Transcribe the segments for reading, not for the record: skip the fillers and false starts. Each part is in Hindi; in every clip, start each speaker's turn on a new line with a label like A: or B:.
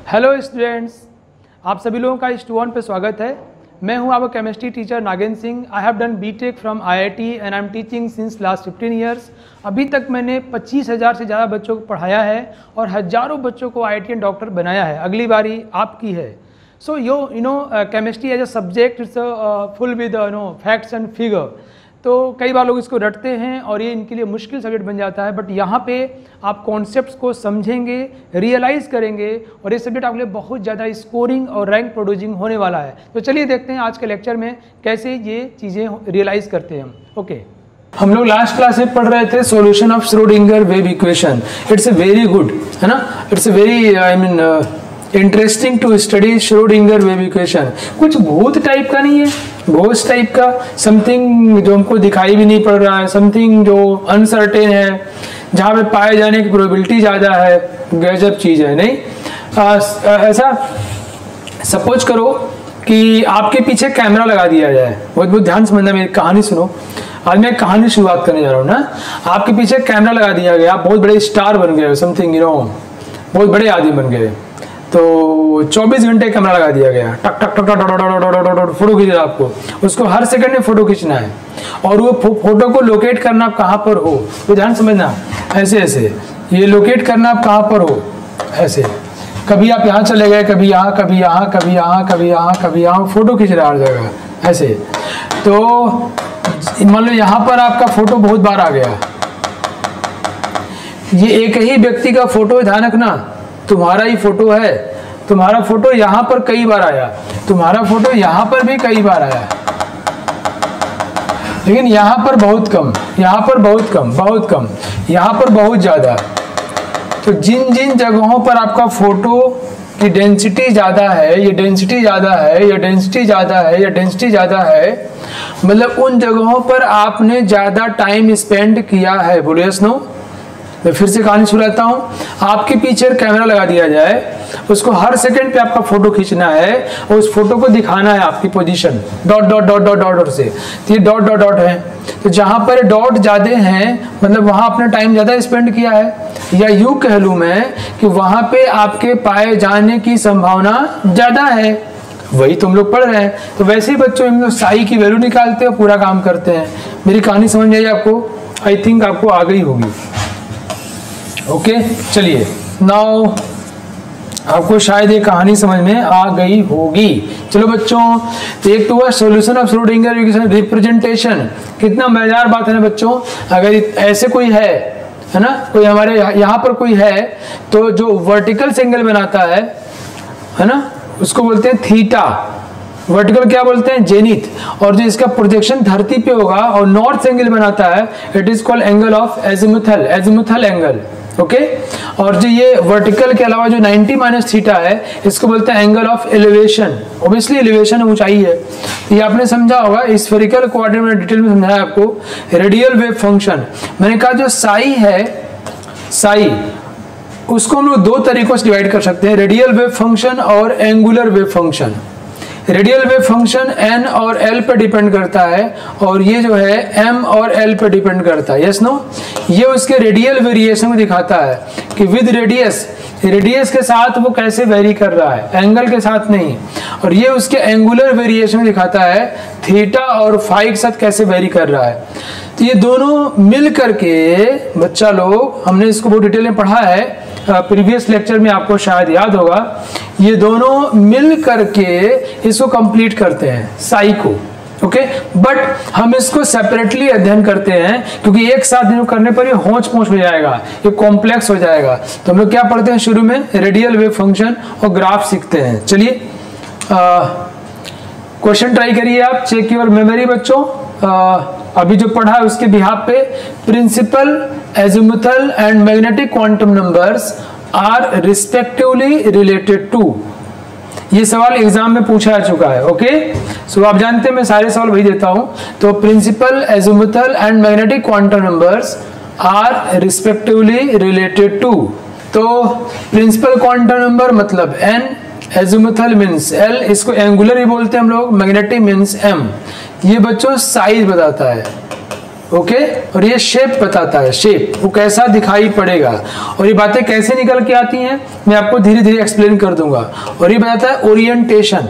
A: हेलो स्टूडेंट्स, आप सभी लोगों का इस टू पे स्वागत है। मैं हूं आपका chemistry teacher Nagendra Singh. I have done BTech from IIT and I am teaching since last 15 years. अभी तक मैंने 25,000 से ज़्यादा बच्चों को पढ़ाया है और हज़ारों बच्चों को आईआईटीएन डॉक्टर बनाया है। अगली बारी आपकी है। So you know chemistry as a subject it's full with facts and figure. तो कई बार लोग इसको रटते हैं और ये इनके लिए मुश्किल सब्जेक्ट बन जाता है, बट यहाँ पे आप कॉन्सेप्ट्स को समझेंगे, रियलाइज़ करेंगे और ये सब्जेक्ट आपके लिए बहुत ज़्यादा स्कोरिंग और रैंक प्रोड्यूसिंग होने वाला है। तो चलिए देखते हैं आज के लेक्चर में कैसे ये चीज़ें रियलाइज़ करते हैं हम। ओके, हम लोग लास्ट क्लास में पढ़ रहे थे solution of Schrodinger wave equation. It's a very good, है ना, it's a very interesting to study Schrodinger wave equation. कुछ भूत टाइप का नहीं है, घोस्ट टाइप का, समथिंग जो हमको दिखाई भी नहीं पड़ रहा है, समथिंग जो अनसर्टेन है, जहाँ पे पाए जाने की प्रोबेबिलिटी ज़्यादा है। गजब चीज़ है, नहीं? ऐसा सपोज करो कि आपके पीछे कैमरा लगा दिया जाए। बहुत ध्यान समझना, मेरी कहानी सुनो। आज मैं कहानी शुरुआत करने जा रहा हूँ ना। आपके पीछे कैमरा लगा दिया गया, आप बहुत बड़े स्टार बन गए, समथिंग बहुत बड़े आदमी बन गए। तो 24 घंटे कैमरा लगा दिया गया, टक टक टक टक फोटो खींच रहा आपको। उसको हर सेकंड में फोटो खींचना है और वो फोटो को लोकेट करना आप कहाँ पर हो, तो ध्यान समझना। ऐसे ऐसे ये लोकेट करना आप कहाँ पर हो, ऐसे। कभी आप यहाँ चले गए, कभी यहाँ, कभी यहाँ, कभी यहाँ, कभी यहाँ, कभी यहाँ, फोटो खींच रहा हर जगह ऐसे। तो मान लो यहाँ पर आपका फोटो बहुत बार आ गया। ये एक ही व्यक्ति का फोटो, ध्यान रखना, तुम्हारा ही फोटो है। तुम्हारा फोटो यहाँ पर कई बार आया, तुम्हारा फोटो यहाँ पर भी कई बार आया, लेकिन यहाँ पर बहुत कम, यहाँ पर बहुत कम, बहुत कम, यहाँ पर बहुत ज़्यादा। तो जिन जिन जगहों पर आपका फोटो की डेंसिटी ज़्यादा है, ये डेंसिटी ज़्यादा है, ये डेंसिटी ज़्यादा है, ये डेंसिटी ज़्यादा है, मतलब उन जगहों पर आपने ज़्यादा टाइम स्पेंड किया है। बोलो यस नो। मैं फिर से कहानी सुनाता हूँ। आपके पीछे कैमरा लगा दिया जाए, उसको हर सेकंड पे आपका फोटो खींचना है और उस फोटो को दिखाना है आपकी position, dot dot dot dot dot से। तो ये डॉट डॉट डॉट है, तो जहाँ पर डॉट ज़्यादा हैं मतलब वहाँ आपने टाइम ज़्यादा स्पेंड किया है, या यूँ कह लूँ मैं कि वहाँ पे आपके पाए जाने की संभावना ज़्यादा है। वही तुम लोग पढ़ रहे हैं। तो वैसे ही बच्चों हम लोग साई की वैल्यू निकालते हैं, पूरा काम करते हैं। मेरी कहानी समझ आई आपको? आई थिंक आपको आ गई होगी। ओके, चलिए नाउ आपको शायद ये कहानी समझ में आ गई होगी। चलो बच्चों, तो एक तो हुआ solution of Schrodinger equation representation. कितना मजेदार बात है ना बच्चों। अगर ऐसे कोई है ना, कोई हमारे यहाँ पर कोई है, तो जो वर्टिकल एंगल बनाता है ना, उसको बोलते हैं थीटा। वर्टिकल क्या बोलते हैं? जेनिथ। और जो इसका प्रोजेक्शन धरती पे होगा और नॉर्थ एंगल बनाता है, it is called angle of azimuthal, azimuthal angle. Okay, और जो ये वर्टिकल के अलावा जो 90 माइनस थीटा है, इसको बोलते हैं angle of elevation. Obviously elevation ऊंचाई है। ये आपने समझा होगा, स्फेरिकल कोऑर्डिनेट में डिटेल में समझाया आपको। रेडियल वेव फंक्शन, मैंने कहा जो साई है, साई उसको हम लोग दो तरीकों से डिवाइड कर सकते हैं, रेडियल वेव फंक्शन और angular wave function. Radial wave function n और l पे डिपेंड करता है और ये जो है m और l पे डिपेंड करता है। Yes no. ये उसके रेडियल वेरिएशन में दिखाता है कि विद रेडियस, रेडियस के साथ वो कैसे वेरी कर रहा है, एंगल के साथ नहीं। और ये उसके एंगुलर वेरिएशन में दिखाता है थीटा और फाई के साथ कैसे वेरी कर रहा है। तो ये दोनों मिल करके बच्चा लोग, हमने इसको बहुत डिटेल में पढ़ा है प्रीवियस लेक्चर में, आपको शायद याद होगा। ये दोनों मिल करके इसको कंप्लीट करते हैं साई को। ओके, बट हम इसको सेपरेटली अध्ययन करते हैं क्योंकि एक साथ करने पर ये होंच पोंच हो जाएगा, ये कॉम्प्लेक्स हो जाएगा। तो हम लोग क्या पढ़ते हैं शुरू में? रेडियल वेव फंक्शन और ग्राफ सीखते हैं। चलिए क्वेश्चन ट्राई करिए आप, चेक योर मेमोरी बच्चों। अभी जो पढ़ा है उसके बिहाफ पे, principal azimuthal and magnetic quantum numbers are respectively related to. ये सवाल एग्जाम में पूछा जा चुका है। ओके, सो आप जानते हैं मैं सारे सवाल वही देता हूं। तो principal azimuthal and magnetic quantum numbers are respectively related to. तो प्रिंसिपल क्वांटम नंबर मतलब n, एजिमुथल मीन्स l, इसको एंगुलर ही बोलते हैं हम लोग, मैग्नेटिक मीन्स m। ये बच्चों साइज बताता है। ओके और ये शेप बताता है, शेप वो कैसा दिखाई पड़ेगा, और ये बातें कैसे निकल के आती हैं मैं आपको धीरे धीरे एक्सप्लेन कर दूंगा। और ये बताता है ओरिएंटेशन,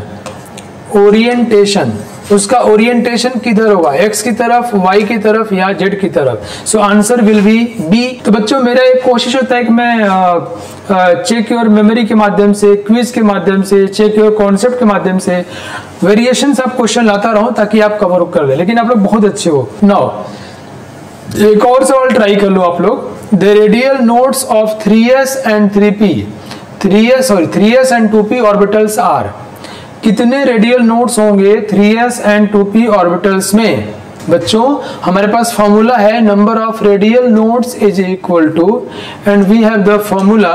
A: ओरिएंटेशन उसका ओरिएंटेशन किधर होगा, एक्स की तरफ, वाई की तरफ या जेड की तरफ। So answer will be B. तो बच्चों मेरा एक कोशिश होता है कि मैं चेक योर मेमोरी के माध्यम से, क्विज के माध्यम से, चेक योर कॉन्सेप्ट के माध्यम से वेरिएशन ऑफ क्वेश्चन लाता रहूं ताकि आप कवर अप कर ले। लेकिन आप लोग बहुत अच्छे हो। नाउ एक और सवाल ट्राई कर लो आप लोग। The radial nodes of 3s and 3p 3s and 2p orbitals are. कितने रेडियल नोड्स होंगे 3s एंड 2p ऑर्बिटल्स में? बच्चों हमारे पास फॉर्मूला है number of radial nodes is equal to, and we have the formula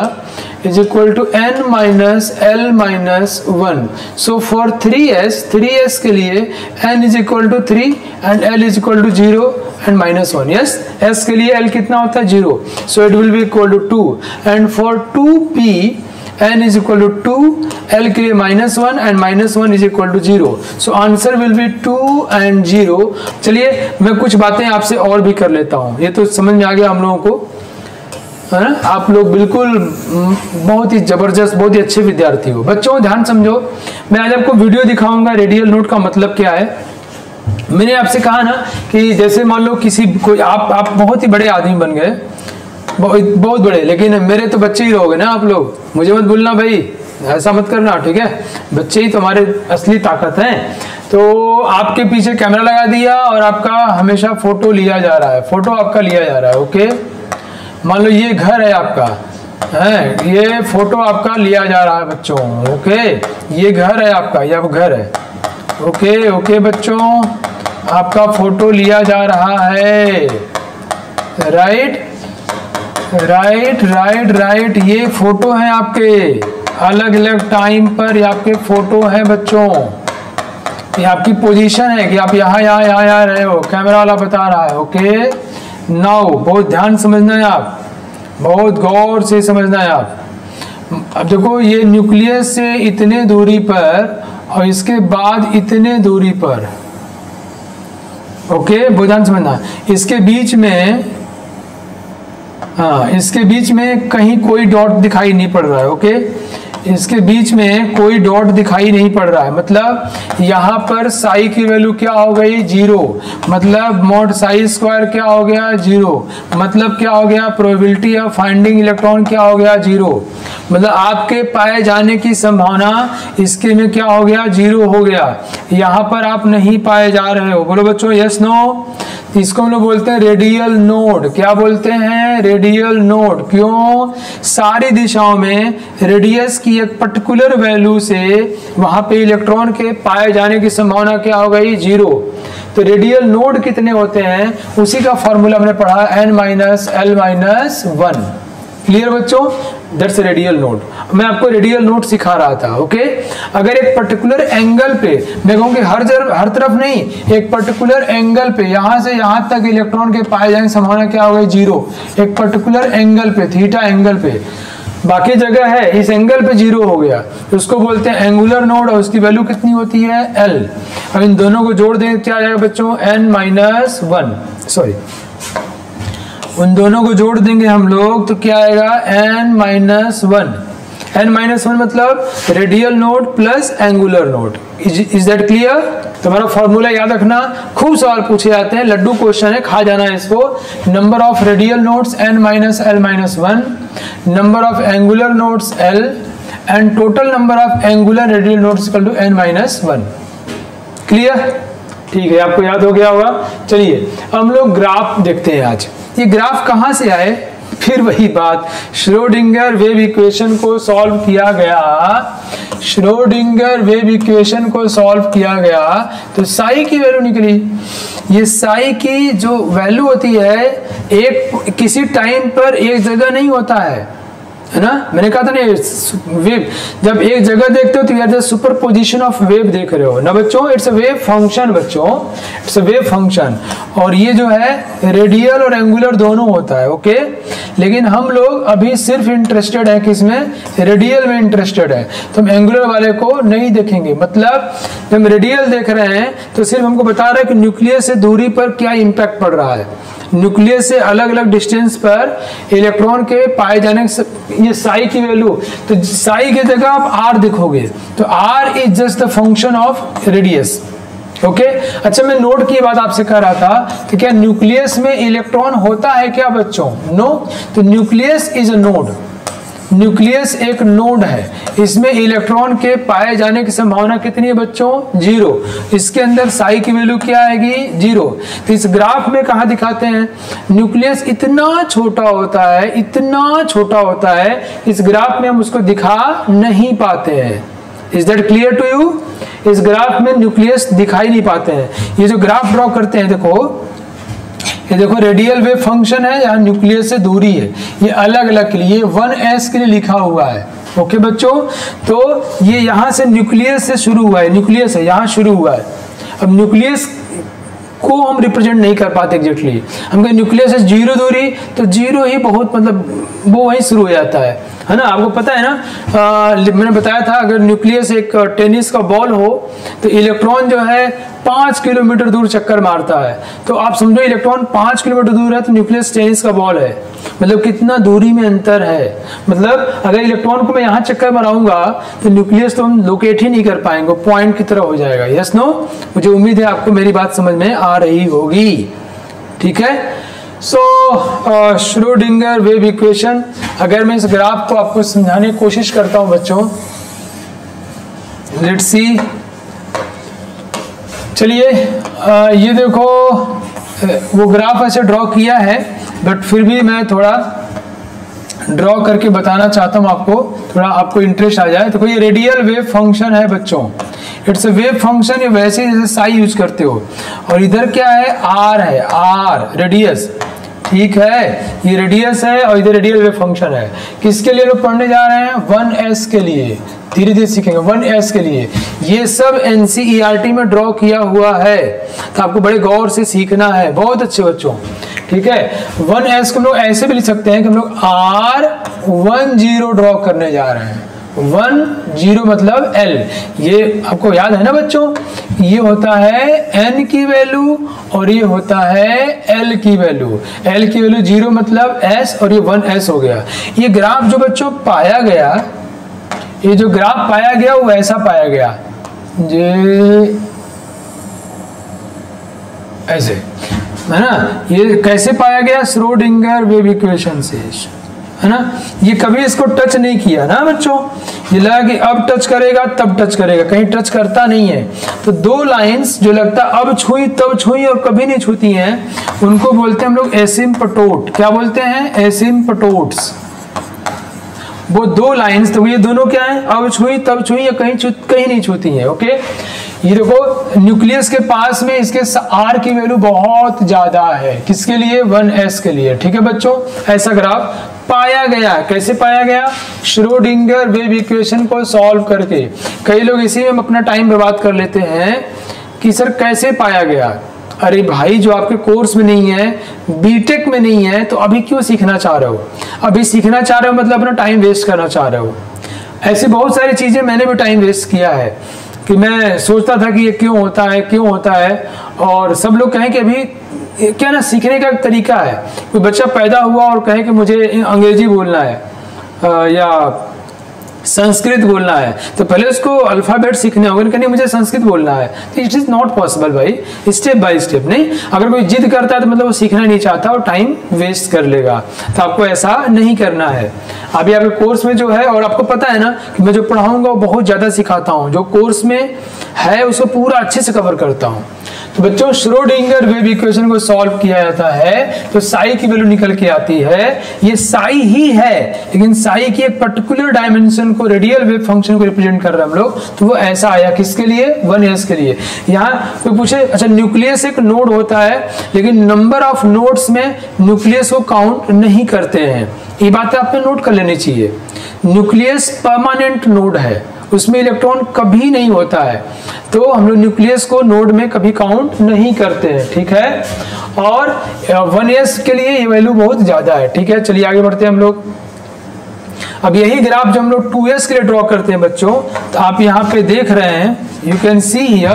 A: is equal to n minus l minus 1। So for 3s के लिए n is equal to 3 and l is equal to 0 and minus 1। Yes, s के लिए l कितना होता है 0, so it will be equal to 2। And for 2p n is equal to 2, l के लिए minus 1 and minus 1 is equal to 0। So answer will be 2 and 0। चलिए मैं कुछ बातें आपसे और भी कर लेता हूं, ये तो समझ में आ गया हम लोगों को, है ना? आप लोग बिल्कुल बहुत ही जबरदस्त, बहुत ही अच्छे विद्यार्थी हो। बच्चों ध्यान समझो, मैं आज आपको वीडियो दिखाऊंगा रेडियल नोड का मतलब क्या है। मैंने आपसे कहा ना कि जैसे मान लो किसी कोई आप बहुत ही बड़े आदमी बन गए, बहुत बड़े, लेकिन मेरे तो बच्चे ही रहोगे ना आप लोग, मुझे मत भूलना भाई, ऐसा मत करना, ठीक है? बच्चे ही तुम्हारे असली ताकत हैं। तो आपके पीछे कैमरा लगा दिया और आपका हमेशा फोटो लिया जा रहा है, फोटो आपका लिया जा रहा है। ओके, मान लो ये घर है आपका, है ये फोटो आपका लिया जा रहा है बच्चों। ओके, ये घर है आपका, ये घर है। ओके ओके बच्चों, आपका फोटो लिया जा रहा है, राइट राइट राइट राइट। ये फोटो है आपके, अलग अलग टाइम पर ये आपके फोटो है बच्चों। ये आपकी पोजीशन है कि आप यहाँ यहाँ यहाँ यहाँ रहे हो, कैमरा वाला बता रहा है। ओके नाउ बहुत ध्यान समझना है आप, बहुत गौर से समझना है आप। अब देखो ये न्यूक्लियस से इतने दूरी पर और इसके बाद इतने दूरी पर, ओके बहुत ध्यान समझना। इसके बीच में, हाँ इसके बीच में कहीं कोई डॉट दिखाई नहीं पड़ रहा है। ओके, इसके बीच में कोई डॉट दिखाई नहीं पड़ रहा है, मतलब यहाँ पर साई की वैल्यू क्या हो गई 0, मतलब मॉड साई स्क्वायर क्या हो गया 0, मतलब क्या हो गया प्रोबेबिलिटी ऑफ फाइंडिंग इलेक्ट्रॉन क्या हो गया 0, मतलब आपके पाए जाने की संभावना इसके में क्या हो गया 0 हो गया। यहाँ पर आप नहीं पाए जा रहे हो, बोलो बच्चों यस नो। इसको हम लोग बोलते हैं रेडियल नोड। क्या बोलते हैं? Radial node. क्यों? सारी दिशाओं में रेडियस की एक पर्टिकुलर वैल्यू से वहां पे इलेक्ट्रॉन के पाए जाने की संभावना क्या हो गई 0। तो रेडियल नोड कितने होते हैं उसी का फॉर्मूला हमने पढ़ा n minus l minus 1। Clear बच्चों? That's radial node. मैं आपको रेडियल नोड सिखा रहा था। ओके, अगर एक पर्टिकुलर एंगल पे, मैं कहूँ कि हर तरफ नहीं, एक पर्टिकुलर एंगल पे यहां से यहां तक इलेक्ट्रॉन के पाए जाने की संभावना क्या हो गई 0। एक पर्टिकुलर एंगल पे, थीटा एंगल पे, बाकी जगह है इस एंगल पे 0 हो गया, तो उसको बोलते हैं एंगुलर नोड और उसकी वैल्यू कितनी होती है l। अब इन दोनों को जोड़ दें क्या आ जाएगा बच्चों n माइनस 1, सॉरी उन दोनों को जोड़ देंगे हम लोग तो क्या आएगा n माइनस 1। n माइनस 1 मतलब radial node plus angular node. Is that clear? तुम्हारा फॉर्मूला याद रखना, खूब सवाल पूछे जाते हैं, लड्डू क्वेश्चन है, खा जाना है इसको। Number of radial nodes n minus l minus 1, number of angular nodes l, and total number of angular radial nodes equal to n minus 1। Clear? ठीक है, आपको याद हो गया होगा। चलिए हम लोग ग्राफ देखते हैं आज। ये ग्राफ कहां से आए? फिर वही बात, श्रोडिंगर वेव इक्वेशन को सॉल्व किया गया, श्रोडिंगर वेव इक्वेशन को सॉल्व किया गया तो साई की वैल्यू निकली। ये साई की जो वैल्यू होती है एक किसी टाइम पर एक जगह नहीं होता है, है ना, मैंने कहा था ना वेव, जब एक जगह देखते हो तो यार सुपर पोजिशन ऑफ वेव देख रहे हो ना बच्चों, इट्स अ वेव फंक्शन बच्चों, इट्स अ वेव फंक्शन। और ये जो है रेडियल और एंगुलर दोनों होता है, ओके। लेकिन हम लोग अभी सिर्फ इंटरेस्टेड है किसमें, रेडियल में इंटरेस्टेड है, तो हम एंगुलर वाले को नहीं देखेंगे। मतलब जब हम रेडियल देख रहे हैं तो सिर्फ हमको बता रहा है कि न्यूक्लियस से दूरी पर क्या इंपैक्ट पड़ रहा है, न्यूक्लियस से अलग अलग डिस्टेंस पर इलेक्ट्रॉन के पाए जाने से, ये साई की वैल्यू, तो साई की जगह आप आर देखोगे तो R is just the function of radius, okay. अच्छा, मैं नोड की बात आपसे कर रहा था, तो क्या न्यूक्लियस में इलेक्ट्रॉन होता है क्या बच्चों, नो। तो nucleus is a node, nucleus एक नोड है, इसमें इलेक्ट्रॉन के पाए जाने की संभावना कितनी है बच्चों, 0। इसके अंदर साई की वैल्यू क्या आएगी, 0। तो इस ग्राफ में कहा दिखाते हैं, न्यूक्लियस इतना छोटा होता है, इतना छोटा होता है, इस ग्राफ में हम उसको दिखा नहीं पाते हैं। Is that clear to you? इस ग्राफ में न्यूक्लियस दिखाई नहीं पाते हैं। ये जो ग्राफ ड्रॉ करते हैं, देखो ये देखो रेडियल वेव फंक्शन है, यहाँ न्यूक्लियस से दूरी है, ये अलग अलग के लिए 1s के लिए लिखा हुआ है, ओके बच्चों। तो ये यहाँ से न्यूक्लियस से शुरू हुआ है, न्यूक्लियस है यहाँ शुरू हुआ है। अब न्यूक्लियस को हम रिप्रेजेंट नहीं कर पाते एग्जैक्टली, हम कहें न्यूक्लियस से 0 दूरी, तो 0 ही बहुत, मतलब वो वहीं शुरू हो जाता है ना। आपको पता है ना, मैंने बताया था अगर न्यूक्लियस एक टेनिस का बॉल हो तो इलेक्ट्रॉन जो है 5 किलोमीटर दूर चक्कर मारता है, तो आप समझो इलेक्ट्रॉन 5 किलोमीटर दूर है तो न्यूक्लियस टेनिस का बॉल है, मतलब कितना दूरी में अंतर है। मतलब अगर इलेक्ट्रॉन को मैं यहाँ चक्कर माराऊंगा तो न्यूक्लियस तो हम लोकेट ही नहीं कर पाएंगे, पॉइंट की तरह हो जाएगा। Yes no? मुझे उम्मीद है आपको मेरी बात समझ में आ रही होगी, ठीक है। सो श्रोडिंगर वेव इक्वेशन, अगर मैं इस ग्राफ को आपको समझाने की कोशिश करता हूं बच्चों, लेट्स सी। चलिए ये देखो, वो ग्राफ ऐसे ड्रॉ किया है, बट फिर भी मैं थोड़ा ड्रॉ करके बताना चाहता हूं आपको, थोड़ा आपको इंटरेस्ट आ जाए। तो ये रेडियल वेव फंक्शन है बच्चों, इट्स अ वेव फंक्शन, ये वैसे जैसे साई यूज करते हो। और इधर क्या है, आर है, आर रेडियस, ठीक है, ये रेडियस है और इधर रेडियल वेव फंक्शन है। किसके लिए लोग पढ़ने जा रहे हैं, 1s के लिए, धीरे धीरे सीखेंगे 1s के लिए। ये सब NCERT में ड्रॉ किया हुआ है, तो आपको बड़े गौर से सीखना है, बहुत अच्छे बच्चों, ठीक है। 1s को हम लोग ऐसे भी लिख सकते हैं कि हम लोग R10 ड्रॉ करने जा रहे हैं, 10 मतलब L, ये आपको याद है ना बच्चों, ये होता है N की वैल्यू और ये होता है L की वैल्यू। L की वैल्यू 0 मतलब S और ये 1s हो गया। ये ग्राफ जो बच्चों पाया गया, ये जो ग्राफ पाया गया वो ऐसा पाया गया, ये ऐसे, है ना। ये कैसे पाया गया, श्रोडिंगर वेव इक्वेशन से, है ना। ये कभी इसको टच नहीं किया ना बच्चों, ये लगा कि अब टच करेगा तब टच करेगा, कहीं टच करता नहीं है। तो दो लाइंस जो लगता अब छुई तब छुई और कभी नहीं छूती हैं, उनको बोलते हैं हम लोग एसिम्पटोट। क्या बोलते हैं, एसिम्पटोट्स। वो दो लाइंस, तो ये दोनों क्या है, अब छुई तब छुई या कहीं नहीं छूती है, ओके। ये देखो न्यूक्लियस के पास में इसके R की वैल्यू बहुत ज्यादा है, किसके लिए, 1s के लिए, ठीक है बच्चों। ऐसा ग्राफ पाया गया, कैसे पाया गया, श्रोडिंगर वेव इक्वेशन को सॉल्व करके। कई लोग इसी में अपना टाइम बर्बाद कर लेते हैं कि सर कैसे पाया गया। अरे भाई, जो आपके कोर्स में नहीं है, बीटेक में नहीं है, तो अभी क्यों सीखना चाह रहे हो, अभी सीखना चाह रहे हो मतलब अपना टाइम वेस्ट करना चाह रहे हो। ऐसी बहुत सारी चीजें मैंने भी टाइम वेस्ट किया है कि मैं सोचता था कि ये क्यों होता है, क्यों होता है, और सब लोग कहें कि अभी क्या ना, सीखने का एक तरीका है। कोई बच्चा पैदा हुआ और कहे कि मुझे अंग्रेजी बोलना है या संस्कृत बोलना है, तो पहले उसको अल्फाबेट सीखने होंगे, नहीं मुझे संस्कृत बोलना है, तो इट इज नॉट पॉसिबल भाई, स्टेप बाय स्टेप। नहीं, अगर कोई जिद करता है तो मतलब वो सीखना नहीं चाहता और टाइम वेस्ट कर लेगा, तो आपको ऐसा नहीं करना है। अभी आपके कोर्स में जो है, और आपको पता है ना कि मैं जो पढ़ाऊंगा वो बहुत ज्यादा सिखाता हूँ, जो कोर्स में है उसको पूरा अच्छे से कवर करता हूँ। तो बच्चों श्रोडिंगर वेव इक्वेशन को सॉल्व किया जाता है तो साई की वैल्यू निकल के आती है, ये साई ही है लेकिन साई की एक पर्टिकुलर डायमेंशन को रेडियल वेव फंक्शन को रिप्रेजेंट कर रहे हैं हम लोग, तो वो ऐसा आया किसके लिए 1s के लिए। यहाँ कोई पूछे अच्छा न्यूक्लियस एक नोड होता है लेकिन नंबर ऑफ नोड्स में न्यूक्लियस को काउंट नहीं करते हैं, ये बातें आपने नोट कर लेनी चाहिए। न्यूक्लियस परमानेंट नोड है, उसमें इलेक्ट्रॉन कभी नहीं होता है, तो हम लोग न्यूक्लियस को नोड में कभी काउंट नहीं करते हैं, ठीक है। और 1s के लिए ये वैल्यू बहुत ज्यादा है, ठीक है। चलिए आगे बढ़ते हैं हम लोग। अब यही ग्राफ जो हम लोग 2s के लिए ड्रॉ करते हैं बच्चों, तो आप यहाँ पे देख रहे हैं, you can see here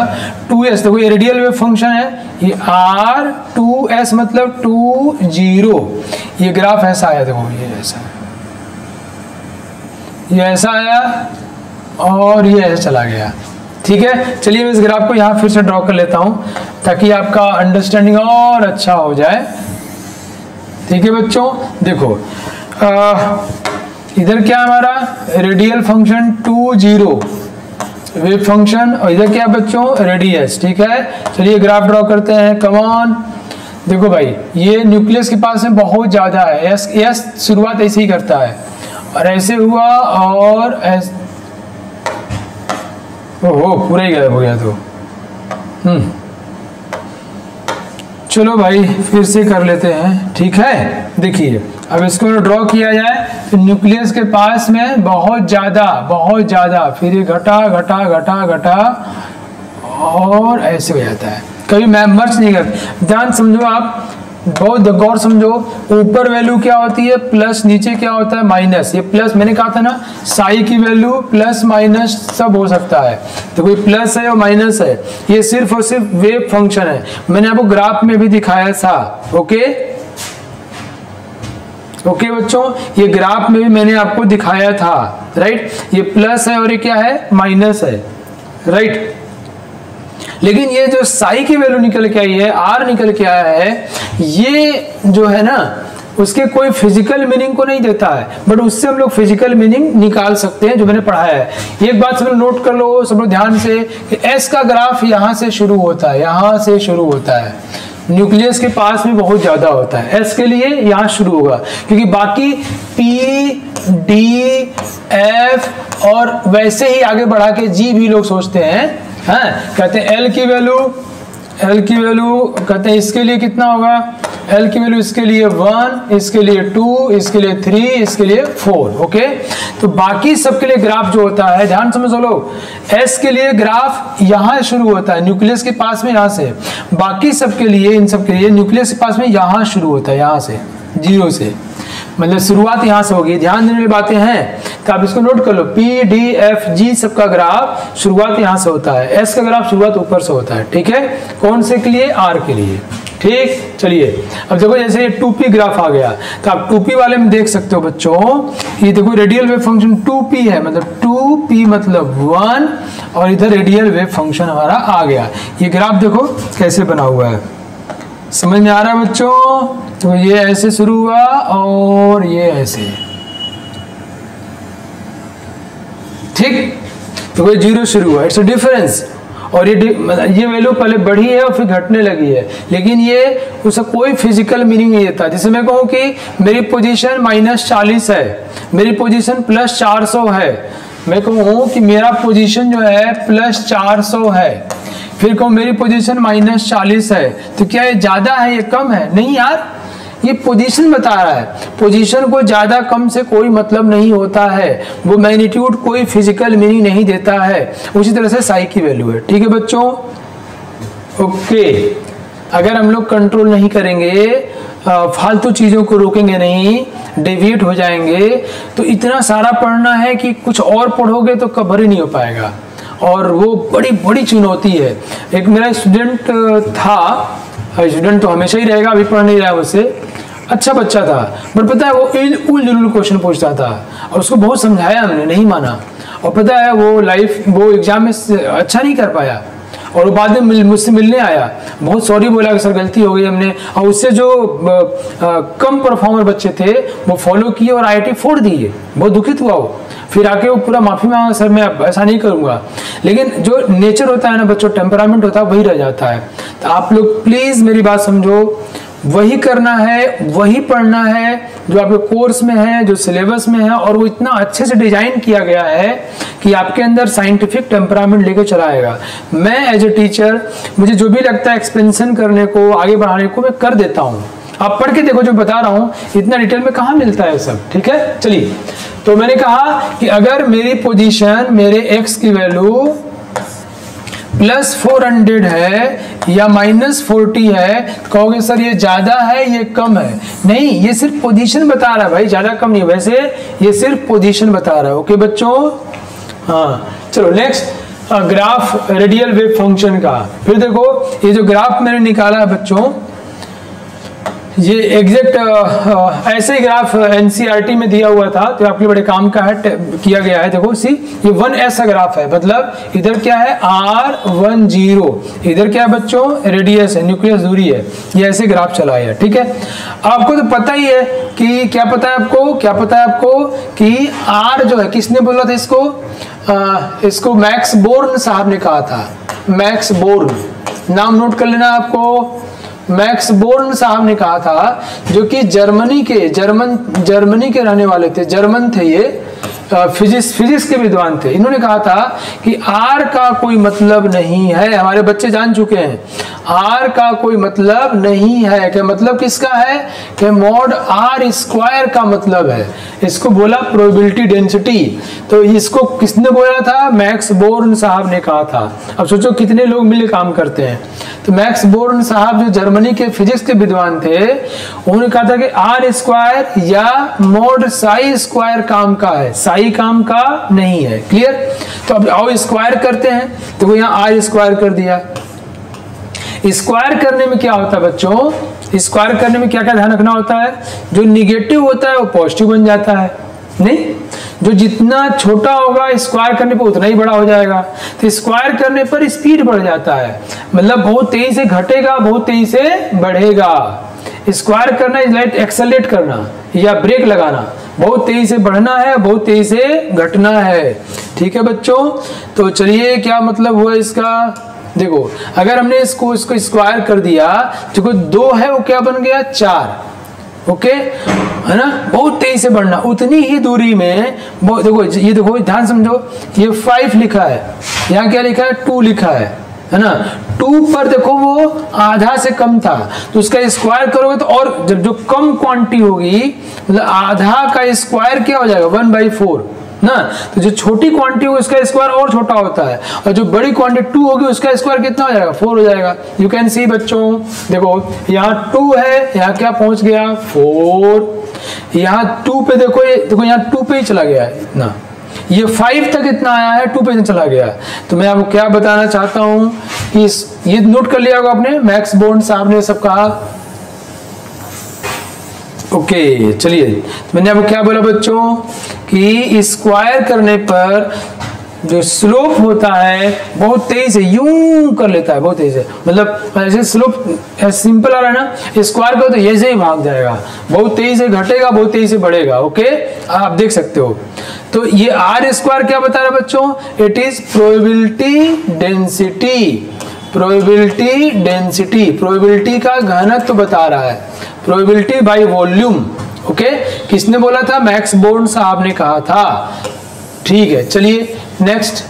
A: 2s, देखो ये रेडियल वेव फंक्शन है, ये r2s मतलब 20, ये ग्राफ ऐसा आया, देखो ये ऐसा आया और ये ऐसे चला गया, ठीक है। चलिए मैं इस ग्राफ को यहाँ फिर से ड्रॉ कर लेता हूँ ताकि आपका अंडरस्टैंडिंग और अच्छा हो जाए, ठीक है बच्चों। देखो इधर क्या हमारा रेडियल फंक्शन 20 वेव फंक्शन, और इधर क्या बच्चों रेडियस, ठीक है। चलिए ग्राफ ड्रॉ करते हैं, कम ऑन। देखो भाई ये न्यूक्लियस के पास में बहुत ज्यादा है, एस शुरुआत ऐसे ही करता है और ऐसे हुआ और ऐसे, ओहो पूरा ही गायब हो गया तो चलो भाई फिर से कर लेते हैं, ठीक है। देखिए अब इसको ड्रॉ किया जाए तो न्यूक्लियस के पास में बहुत ज्यादा फिर ये घटा घटा घटा घटा और ऐसे हो जाता है, कभी मर्ज नहीं करते। ध्यान समझो आप, बहुत गौर समझो, ऊपर वैल्यू क्या होती है प्लस, नीचे क्या होता है माइनस। ये प्लस मैंने कहा था ना साई की वैल्यू प्लस माइनस सब हो सकता है, तो कोई प्लस है और माइनस है, ये सिर्फ और सिर्फ वेव फंक्शन है, मैंने आपको ग्राफ में भी दिखाया था। ओके ओके बच्चों, ये ग्राफ में भी मैंने आपको दिखाया था, राइट। ये प्लस है और ये क्या है माइनस है, राइट। लेकिन ये जो साई की वैल्यू निकल के आई है, आर निकल के आया है, ये जो है ना उसके कोई फिजिकल मीनिंग को नहीं देता है, बट उससे हम लोग फिजिकल मीनिंग निकाल सकते हैं जो मैंने पढ़ाया है। एक बात सब लोग नोट कर लो सब लोग ध्यान से कि एस का ग्राफ यहां से शुरू होता है, यहां से शुरू होता है, न्यूक्लियस के पास में बहुत ज्यादा होता है, एस के लिए यहां शुरू होगा, क्योंकि बाकी पी डी एफ और वैसे ही आगे बढ़ा के जी भी लोग सोचते हैं, हाँ कहते हैं एल की वैल्यू कहते हैं इसके लिए कितना होगा, एल की वैल्यू इसके लिए 1, इसके लिए 2, इसके लिए 3, इसके लिए 4। ओके, तो बाकी सबके लिए ग्राफ जो होता है, ध्यान समझो लोग, एस के लिए ग्राफ यहां शुरू होता है न्यूक्लियस के पास में, यहां से, बाकी सबके लिए, इन सबके लिए न्यूक्लियस के पास में यहां शुरू होता है, यहां से 0 से, मतलब शुरुआत यहां से होगी। ध्यान देने वाली बातें हैं तो आप इसको नोट कर लो, पी डी एफ जी सबका ग्राफ शुरुआत यहां से होता है, एस का ग्राफ शुरुआत ऊपर से होता है, ठीक है। कौन से के लिए, आर के लिए, ठीक। चलिए अब देखो जैसे ये 2p ग्राफ आ गया तो आप 2p वाले में देख सकते हो बच्चों, ये देखो रेडियल वेव फंक्शन 2p है, मतलब 2p मतलब 1, और इधर रेडियल वेव फंक्शन हमारा आ गया। ये ग्राफ देखो कैसे बना हुआ है, समझ में आ रहा है बच्चों। तो ये ऐसे शुरू हुआ और ये ऐसे, ठीक। तो ये 0 शुरू हुआ, इट्स अ डिफरेंस, और ये वैल्यू पहले बढ़ी है और फिर घटने लगी है, लेकिन ये उसका कोई फिजिकल मीनिंग नहीं देता। जैसे मैं कहूँ कि मेरी पोजीशन -40 है, मेरी पोजीशन +400 है, मैं कहूँ कि मेरा पोजीशन जो है +400 है, फिर कहूँ मेरी पोजीशन -40 है, तो क्या ये ज्यादा है ये कम है? नहीं यार, ये पोजीशन बता रहा है, पोजीशन को ज्यादा कम से कोई मतलब नहीं होता है, वो मैग्नीट्यूड कोई फिजिकल मीनिंग नहीं देता है। उसी तरह से साई की वैल्यू है, ठीक है बच्चों। ओके, अगर हम लोग कंट्रोल नहीं करेंगे, फालतू चीजों को रोकेंगे नहीं, डेविएट हो जाएंगे, तो इतना सारा पढ़ना है कि कुछ और पढ़ोगे तो कवर ही नहीं हो पाएगा, और वो बड़ी बड़ी चुनौती है। एक मेरा स्टूडेंट था, स्टूडेंट तो हमेशा ही रहेगा, अभी पढ़ नहीं रहा है, उससे अच्छा बच्चा था, बट पता है वो उल क्वेश्चन पूछता था और उसको बहुत समझाया हमने, नहीं माना, और पता है वो एग्जाम में अच्छा नहीं कर पाया, और वो बाद में मुझसे मिलने आया, बहुत सॉरी बोला कि सर गलती हो गई हमने, और उससे जो कम परफॉर्मर बच्चे थे वो फॉलो किए और IIT फोड़ दिए, बहुत दुखित हुआ वो। फिर आके वो पूरा माफी मांगा, सर मैं ऐसा नहीं करूंगा। लेकिन जो नेचर होता है ना बच्चों, टेम्परामेंट होता है, वही रह जाता है। तो आप लोग प्लीज मेरी बात समझो, वही करना है, वही पढ़ना है जो आपके कोर्स में है, जो सिलेबस में है, और वो इतना अच्छे से डिजाइन किया गया है कि आपके अंदर साइंटिफिक टेम्परामेंट लेके चलाएगा। मैं एज ए टीचर, मुझे जो भी लगता है एक्सपेंशन करने को, आगे बढ़ाने को, मैं कर देता हूँ। आप पढ़ के देखो, जो बता रहा हूँ इतना डिटेल में कहाँ मिलता है सब, ठीक है। चलिए, तो मैंने कहा कि अगर मेरी पोजीशन, मेरे एक्स की वैल्यू +400 है या -40 है, तो कहोगे सर ये ज्यादा है, ये कम है। नहीं, ये सिर्फ पोजीशन बता रहा है भाई, ज्यादा कम नहीं। वैसे ये सिर्फ पोजीशन बता रहा है। ओके बच्चों, हाँ चलो next, graph radial wave function का। फिर देखो, ये जो ग्राफ मैंने निकाला है बच्चों, ये एग्जैक्ट ऐसे ही ग्राफ एनसीईआरटी में दिया हुआ था, तो आपके बड़े काम का है, किया गया है। देखो सी, ये 1s ग्राफ है, मतलब इधर क्या है R10, इधर क्या है बच्चों रेडियस है, न्यूक्लियस दूरी है। ये ऐसे ग्राफ चला है, ठीक है। आपको तो पता ही है कि क्या पता है आपको, क्या पता है आपको कि R जो है, किसने बोला था इसको, इसको मैक्स बोर्न साहब ने कहा था। मैक्स बोर्न, नाम नोट कर लेना आपको, मैक्स बोर्न साहब ने कहा था, जो कि जर्मनी के रहने वाले थे, जर्मन थे ये, फिजिक्स के विद्वान थे। इन्होंने कहा था कि आर का कोई मतलब नहीं है, हमारे बच्चे जान चुके हैं, आर का कोई मतलब नहीं है। क्या मतलब किसका है, कि मॉड आर स्क्वायर का मतलब है। इसको बोला प्रोबेबिलिटी डेंसिटी। तो इसको किसने बोला था, मैक्स बोर्न साहब ने कहा था। अब सोचो कितने लोग मिलकर काम करते हैं। तो मैक्स बोर्न साहब जो जर्मनी के फिजिक्स के विद्वान थे, उन्होंने कहा था कि आर स्क्वायर या मॉड साई स्क्वायर काम का है, साई काम का नहीं है। क्लियर। तो अब आओ स्क्वायर करते हैं, तो यहाँ आर स्क्वायर कर दिया। स्क्वायर करने में क्या होता है बच्चों, स्क्वायर करने में क्या क्या ध्यान रखना होता है, जो निगेटिव होता है वो पॉजिटिव बन जाता है, नहीं, जो जितना छोटा होगा स्क्वायर करने पर उतना ही बड़ा हो जाएगा। तो स्क्वायर करने पर स्पीड बढ़ जाता है, मतलब बहुत तेजी से घटेगा, बहुत तेजी से बढ़ेगा। स्क्वायर करना इज लाइक एक्सेलरेट करना या ब्रेक लगाना, बहुत तेजी से बढ़ना है, बहुत तेजी से घटना है। ठीक है बच्चों, तो चलिए क्या मतलब हुआ इसका, देखो अगर हमने इसको स्क्वायर कर दिया, देखो 2 है वो क्या बन गया 4। ओके है ना, बहुत तेजी से बढ़ना, उतनी ही दूरी में देखो, ये देखो ध्यान समझो, ये 5 लिखा है, यहाँ क्या लिखा है 2 लिखा है ना। 2 पर देखो वो आधा से कम था, तो उसका स्क्वायर करोगे तो और जब जो कम क्वांटिटी होगी, मतलब आधा का स्क्वायर क्या हो जाएगा 1/4 ना। तो जो छोटी क्वांटिटी होगी उसका स्क्वायर और छोटा होता है, और जो बड़ी क्वांटिटी 2 होगी उसका स्क्वायर कितना हो जाएगा 4 हो जाएगा। यू कैन सी बच्चों, देखो यहाँ 2 है, यहाँ क्या पहुंच गया 4, यहाँ 2 पे देखो, ये देखो यहाँ 2 पे ही चला गया है इतना, ये 5 तक इतना आया है, 2 पे चला गया। तो मैं आपको क्या बताना चाहता हूं कि ये नोट कर लिया होगा आपने, मैक्स बोर्न साहब ने सब कहा। ओके चलिए, तो मैंने आपको क्या बोला बच्चों कि स्क्वायर करने पर जो स्लोप होता है बहुत तेजी से यूं कर लेता है, बहुत तेजी से, मतलब ऐसे स्लोप सिंपल आ रहा है ना, स्क्वायर करो तो ऐसे ही भाग जाएगा, बहुत तेजी से घटेगा, बहुत तेजी से बढ़ेगा। ओके आप देख सकते हो। तो ये आर स्क्वायर क्या बता रहा है बच्चों, it is probability density, probability density, probability का घनत्व बता रहा है, प्रोबेबिलिटी बाय वॉल्यूम। ओके, किसने बोला था, मैक्स बोर्न साहब ने कहा था। ठीक है चलिए नेक्स्ट,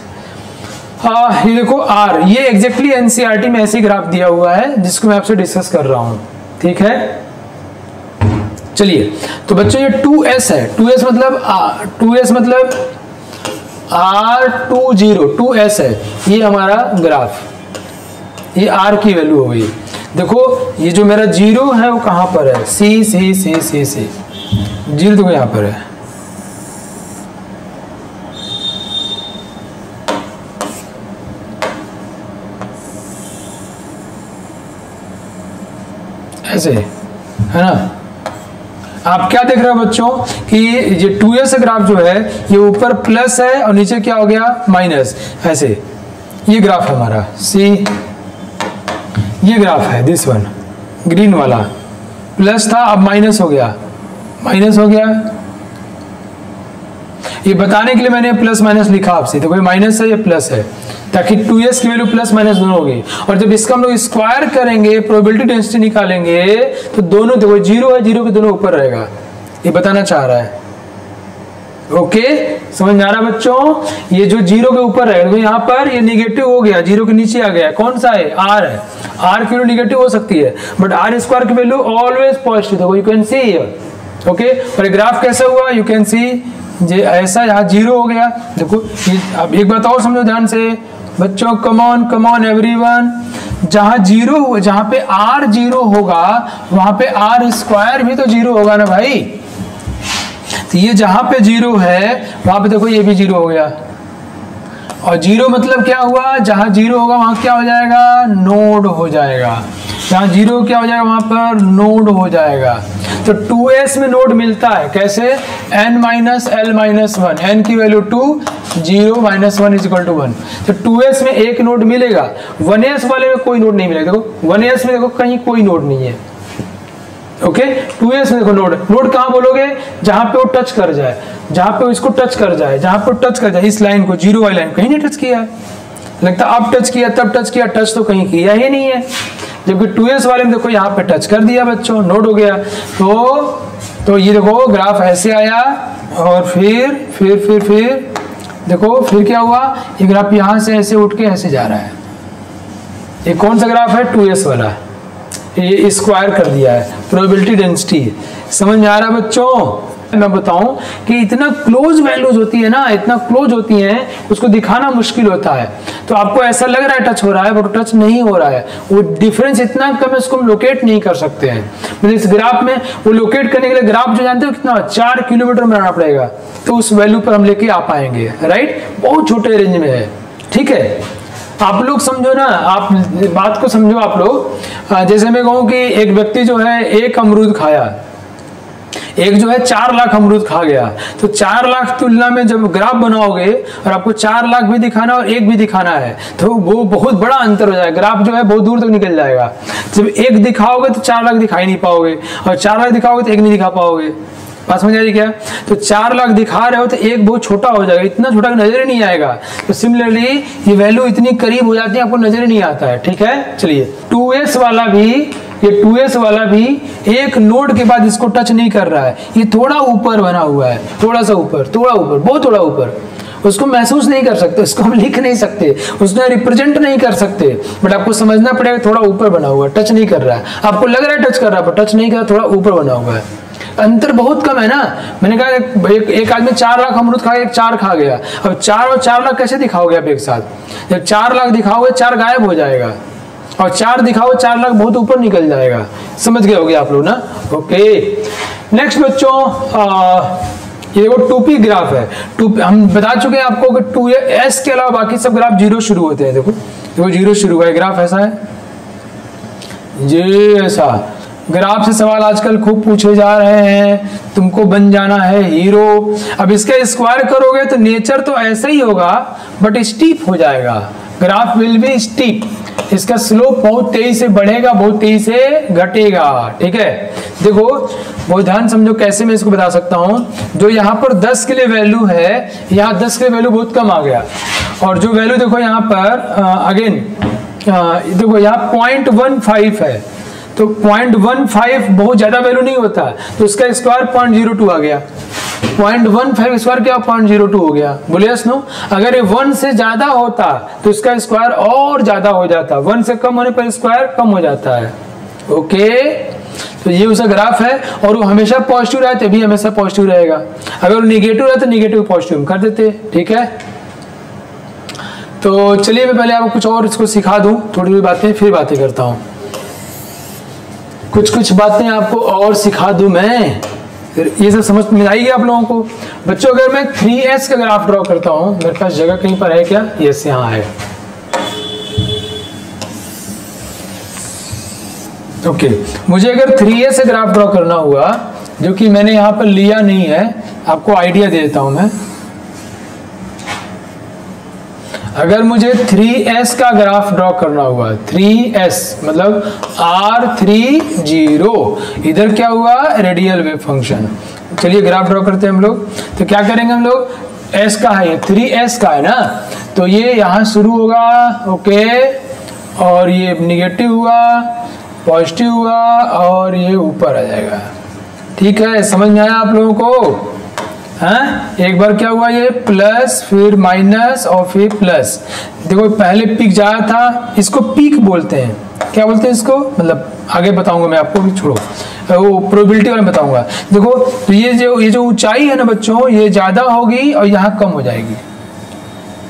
A: ये देखो आर, ये एग्जैक्टली एनसीईआरटी में ऐसे ग्राफ दिया हुआ है जिसको मैं आपसे डिस्कस कर रहा हूं। ठीक है चलिए, तो बच्चों ये 2s है, 2s मतलब R20, 2s है ये हमारा ग्राफ, ये R की वैल्यू हो गई। देखो ये जो मेरा 0 है वो कहां पर है, C 0 देखो यहां पर है, ऐसे है ना। आप क्या देख रहे हो बच्चों कि ये 2s ग्राफ जो है ये ऊपर प्लस है और नीचे क्या हो गया माइनस, ऐसे ये ग्राफ है हमारा सी, ये ग्राफ है दिस वन ग्रीन वाला, प्लस था अब माइनस हो गया, माइनस हो गया। ये बताने के लिए मैंने प्लस माइनस लिखा आपसे, तो कोई माइनस है या प्लस है, ताकि 2s की वैल्यू प्लस माइनस दोनों होगी। और जब इसका हम लोग स्क्वायर करेंगे, प्रोबेबिलिटी डेंसिटी निकालेंगे, तो दोनों देखो 0 है, 0 के दोनों ऊपर रहेगा, ये बताना चाह रहा है। ओके, समझ में आ रहा है बच्चों? ये जो 0 के ऊपर रहेगा, तो यहाँ पर ये निगेटिव हो गया, 0 के नीचे आ गया, कौन सा है? r है। r की वैल्यू निगेटिव हो सकती है, बट r स्क्वायर की वैल्यू ऑलवेज पॉजिटिव, देखो you can see here. Okay, और ये ग्राफ कैसा हुआ? यू कैन सी ऐसा, यहाँ 0 हो गया। देखो ये, अब एक बात और समझो ध्यान से बच्चों, कम ऑन एवरीवन, जहां 0, जहां पे r 0 होगा वहां पे r स्क्वायर भी तो 0 होगा ना भाई। तो ये जहां पे 0 है वहां पे देखो ये भी 0 हो गया, और 0 मतलब क्या हुआ? जहां 0 होगा वहां क्या हो जाएगा? नोड हो जाएगा। जहां 0 क्या हो जाएगा? वहां पर नोड हो जाएगा। तो 2s में नोड मिलता है कैसे? n minus l minus 1, n की value 2, 0 minus 1 is equal to 1। तो 2s में एक नोड मिलेगा, 1s वाले में कोई नोड नहीं मिलेगा। देखो 1s में देखो कहीं कोई नोड नहीं है। ओके, 2s में देखो नोड कहाँ बोलोगे? जहां पे वो टच कर जाए, जहां पे इसको टच कर जाए, जहां पे टच कर जाए, इस लाइन को, 0 वाली लाइन, कहीं नहीं टच किया है। लगता अब टच किया, तब टच किया, टच तो कहीं किया ही नहीं है। जबकि 2s वाले में देखो यहाँ पे टच कर दिया बच्चों, नोड हो गया। तो ये देखो ग्राफ ऐसे आया, और फिर देखो फिर क्या हुआ? ये ग्राफ यहाँ से ऐसे उठ के ऐसे जा रहा है। ये कौन सा ग्राफ है? 2s वाला, ये स्क्वायर कर दिया है, प्रोबेबिलिटी डेंसिटी। समझ में आ रहा है बच्चों? मैं बताऊं कि इतना क्लोज वैल्यूज होती है ना, इतना क्लोज होती हैं, उसको दिखाना मुश्किल होता है। तो आपको ऐसा लग रहा है टच हो रहा है, बट टच नहीं हो रहा है। वो डिफरेंस इतना कम है, उसको हम लोकेट नहीं कर सकते हैं। मतलब इस ग्राफ में वो लोकेट करने के लिए ग्राफ जो जानते हो कितना, 4 किलोमीटर बनाना पड़ेगा, तो उस वैल्यू पर हम लेके आ पाएंगे। राइट, बहुत छोटे रेंज में है। ठीक है, आप लोग समझो ना, आप बात को समझो आप लोग। जैसे मैं कहूँ कि एक व्यक्ति जो है एक अमरूद खाया, एक जो है 4 लाख अमरूद खा गया, तो 4 लाख तुलना में जब ग्राफ बनाओगे और आपको 4 लाख भी दिखाना और 1 भी दिखाना है, तो वो बहुत बड़ा अंतर हो जाएगा। ग्राफ जो है बहुत दूर तक निकल जाएगा। जब 1 दिखाओगे तो 4 लाख दिखाई नहीं पाओगे, और 4 लाख दिखाओगे तो 1 नहीं दिखा पाओगे। बात समझ आ रही क्या? तो 4 लाख दिखा रहे हो तो 1 बहुत छोटा हो जाएगा, इतना छोटा नजर ही नहीं आएगा। तो सिमिलरली ये वैल्यू इतनी करीब हो जाती है, आपको नजर ही नहीं आता है। ठीक है, चलिए 2s वाला भी, ये 2s वाला भी एक नोड के बाद इसको टच नहीं कर रहा है, ये थोड़ा ऊपर बना हुआ है, थोड़ा सा ऊपर, बहुत थोड़ा ऊपर। उसको महसूस नहीं कर सकते, उसको हम लिख नहीं सकते, उसको रिप्रेजेंट नहीं कर सकते, बट आपको समझना पड़ेगा थोड़ा ऊपर बना हुआ है, टच नहीं कर रहा है। आपको लग रहा है टच कर रहा है, पर टच नहीं कर रहा, थोड़ा ऊपर बना हुआ है। अंतर बहुत कम है ना। मैंने कहा एक आदमी 4 लाख अमरूद खा गया, एक 4 खा गया। अब 4 और 4 लाख कैसे दिखाओगे आप एक साथ? जब 4 लाख दिखाओगे 4 गायब हो जाएगा, और 4 दिखाओ 4 लाख बहुत ऊपर निकल जाएगा। समझ गए होगे आप लोग ना? ओके, नेक्स्ट बच्चों, ये वो 2p ग्राफ है। हम बता चुके हैं आपको कि 2s के अलावा बाकी सब ग्राफ 0 शुरू होते हैं। देखो 0 शुरू हुआ है, ग्राफ ऐसा है, ये ऐसा ग्राफ से सवाल आजकल खूब पूछे जा रहे हैं, तुमको बन जाना है हीरो। अब इसका स्क्वायर करोगे तो नेचर तो ऐसा ही होगा, बट स्टीप हो जाएगा। ग्राफ विल बी स्टीप, इसका स्लोप बहुत तेजी से बढ़ेगा, बहुत तेजी से घटेगा। ठीक है, देखो बहुत ध्यान समझो कैसे मैं इसको बता सकता हूं। जो यहाँ पर 10 के लिए वैल्यू है, यहाँ 10 के लिए वैल्यू बहुत कम आ गया, और जो वैल्यू देखो यहाँ पर अगेन देखो यहाँ 0.15 है, तो 0.15 बहुत ज्यादा वैल्यू नहीं होता, तो इसका स्क्वायर 0.02 आ गया। 0.15 स्क्वायर क्या 0.02 हो गया, बोले यस नो। अगर ये 1 से ज्यादा होता तो इसका स्क्वायर और ज्यादा हो जाता, 1 से कम होने पर स्क्वायर कम हो जाता है। ओके, तो ये उसका ग्राफ है, और वो हमेशा पॉजिटिव रहा तभी हमेशा पॉजिटिव रहेगा। अगर वो निगेटिव रहा तो निगेटिव पॉजिटिव कर देते। ठीक है, तो चलिए मैं पहले आपको कुछ और इसको सिखा दूं, थोड़ी बातें, फिर बातें करता हूं। कुछ बातें आपको और सिखा दूं मैं, ये सब समझ में आएगी आप लोगों को। बच्चों अगर मैं 3s का ग्राफ ड्रॉ करता हूं, मेरे पास जगह कहीं पर है क्या? यस, यहाँ है। ओके, मुझे अगर 3s से ग्राफ ड्रॉ करना हुआ, जो कि मैंने यहाँ पर लिया नहीं है, आपको आइडिया दे देता हूं मैं। अगर मुझे 3s का ग्राफ ड्रॉ करना हुआ, 3s मतलब R30, इधर क्या हुआ? Radial wave function. चलिए ग्राफ ड्रॉ करते हैं हम लोग। तो क्या करेंगे हम लोग? एस का है, ये 3s का है ना, तो ये यहाँ शुरू होगा, ओके, और ये निगेटिव हुआ, पॉजिटिव हुआ, और ये ऊपर आ जाएगा। ठीक है, समझ में आया आप लोगों को? हाँ, एक बार क्या हुआ, ये प्लस, फिर माइनस, और फिर प्लस। देखो पहले पीक जाया था, इसको पीक बोलते हैं। क्या बोलते हैं इसको, मतलब आगे बताऊंगा मैं आपको, भी छोड़ो, वो प्रोबेबिलिटी वाला बताऊंगा। देखो तो ये जो ऊंचाई है ना बच्चों, ये ज्यादा होगी और यहाँ कम हो जाएगी,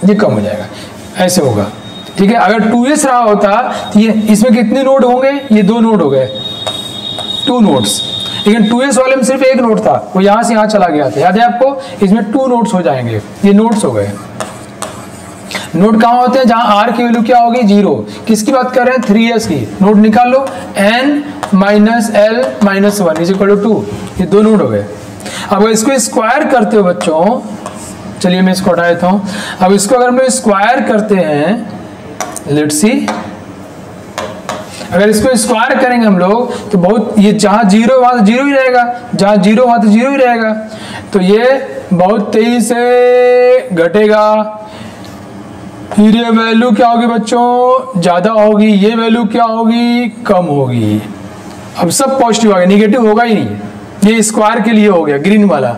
A: ये कम हो जाएगा, ऐसे होगा। ठीक है, अगर 2s रहा होता तो ये इसमें कितने नोड होंगे, ये 2 नोड हो गए, 2 नोड्स। लेकिन 2s वाले में सिर्फ 1 नोड था, वो यहाँ से यहाँ चला गया था, याद है आपको? इसमें 2 नोड्स हो जाएंगे, ये नोड्स हो गए। नोड कहाँ होते हैं, जहां r की वैल्यू क्या होगी, 0। किसकी बात कर रहे हैं, 3s की। नोड निकाल लो, n minus l minus 1 is equal to 2, ये 2 नोड हो गए। अब इसको स्क्वायर करते हो बच्चों, चलिए मैं इसको हटा देता हूं। अब इसको अगर हम लोग स्क्वायर करते हैं, लेट्स सी, अगर इसको स्क्वायर करेंगे हम लोग तो बहुत, ये जहां 0 वहां तो 0 ही रहेगा, जहां 0 वहां तो 0 ही रहेगा, तो ये बहुत तेजी से घटेगा। फिर ये वैल्यू क्या होगी बच्चों, ज्यादा होगी, ये वैल्यू क्या होगी, कम होगी। अब सब पॉजिटिव आ गया, निगेटिव होगा ही नहीं। ये स्क्वायर के लिए हो गया, ग्रीन वाला,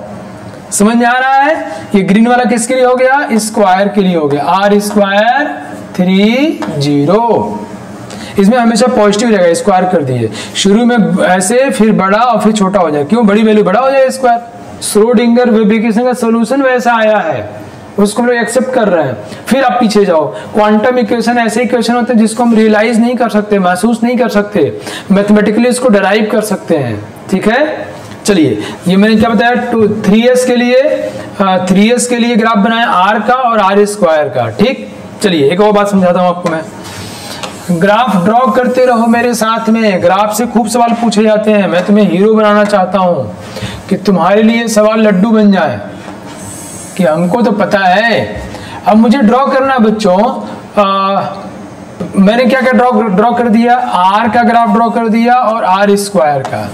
A: समझ में आ रहा है? ये ग्रीन वाला किसके लिए हो गया, स्क्वायर के लिए हो गया, r स्क्वायर 30। इसमें हमेशा पॉजिटिव रहेगा, स्क्वायर कर दिए शुरू में ऐसे, फिर बड़ा और फिर छोटा हो जाए। क्यों, बड़ी वैल्यू बड़ा हो जाए स्क्वायर। श्रोडिंगर वेव इक्वेशन का सोल्यूशन वैसा आया है, उसको हम लोग एक्सेप्ट कर रहे हैं। फिर आप पीछे जाओ, क्वांटम इक्वेशन ऐसे इक्वेशन होते हैं जिसको हम रियलाइज नहीं कर सकते, महसूस नहीं कर सकते, मैथमेटिकली इसको डराइव कर सकते हैं। ठीक है, चलिए ये मैंने क्या बताया, 3s के लिए ग्राफ बनाया r का और r स्क्वायर का। ठीक, चलिए एक और बात समझाता हूं आपको मैं। ग्राफ ड्रॉ करते रहो मेरे साथ में, ग्राफ से खूब सवाल पूछे जाते हैं। मैं तुम्हें हीरो बनाना चाहता हूं कि तुम्हारे लिए सवाल लड्डू बन जाए, कि हमको तो पता है। अब मुझे ड्रॉ करना है बच्चों, मैंने क्या क्या ड्रॉ कर दिया, r का ग्राफ ड्रॉ कर दिया और r स्क्वायर का,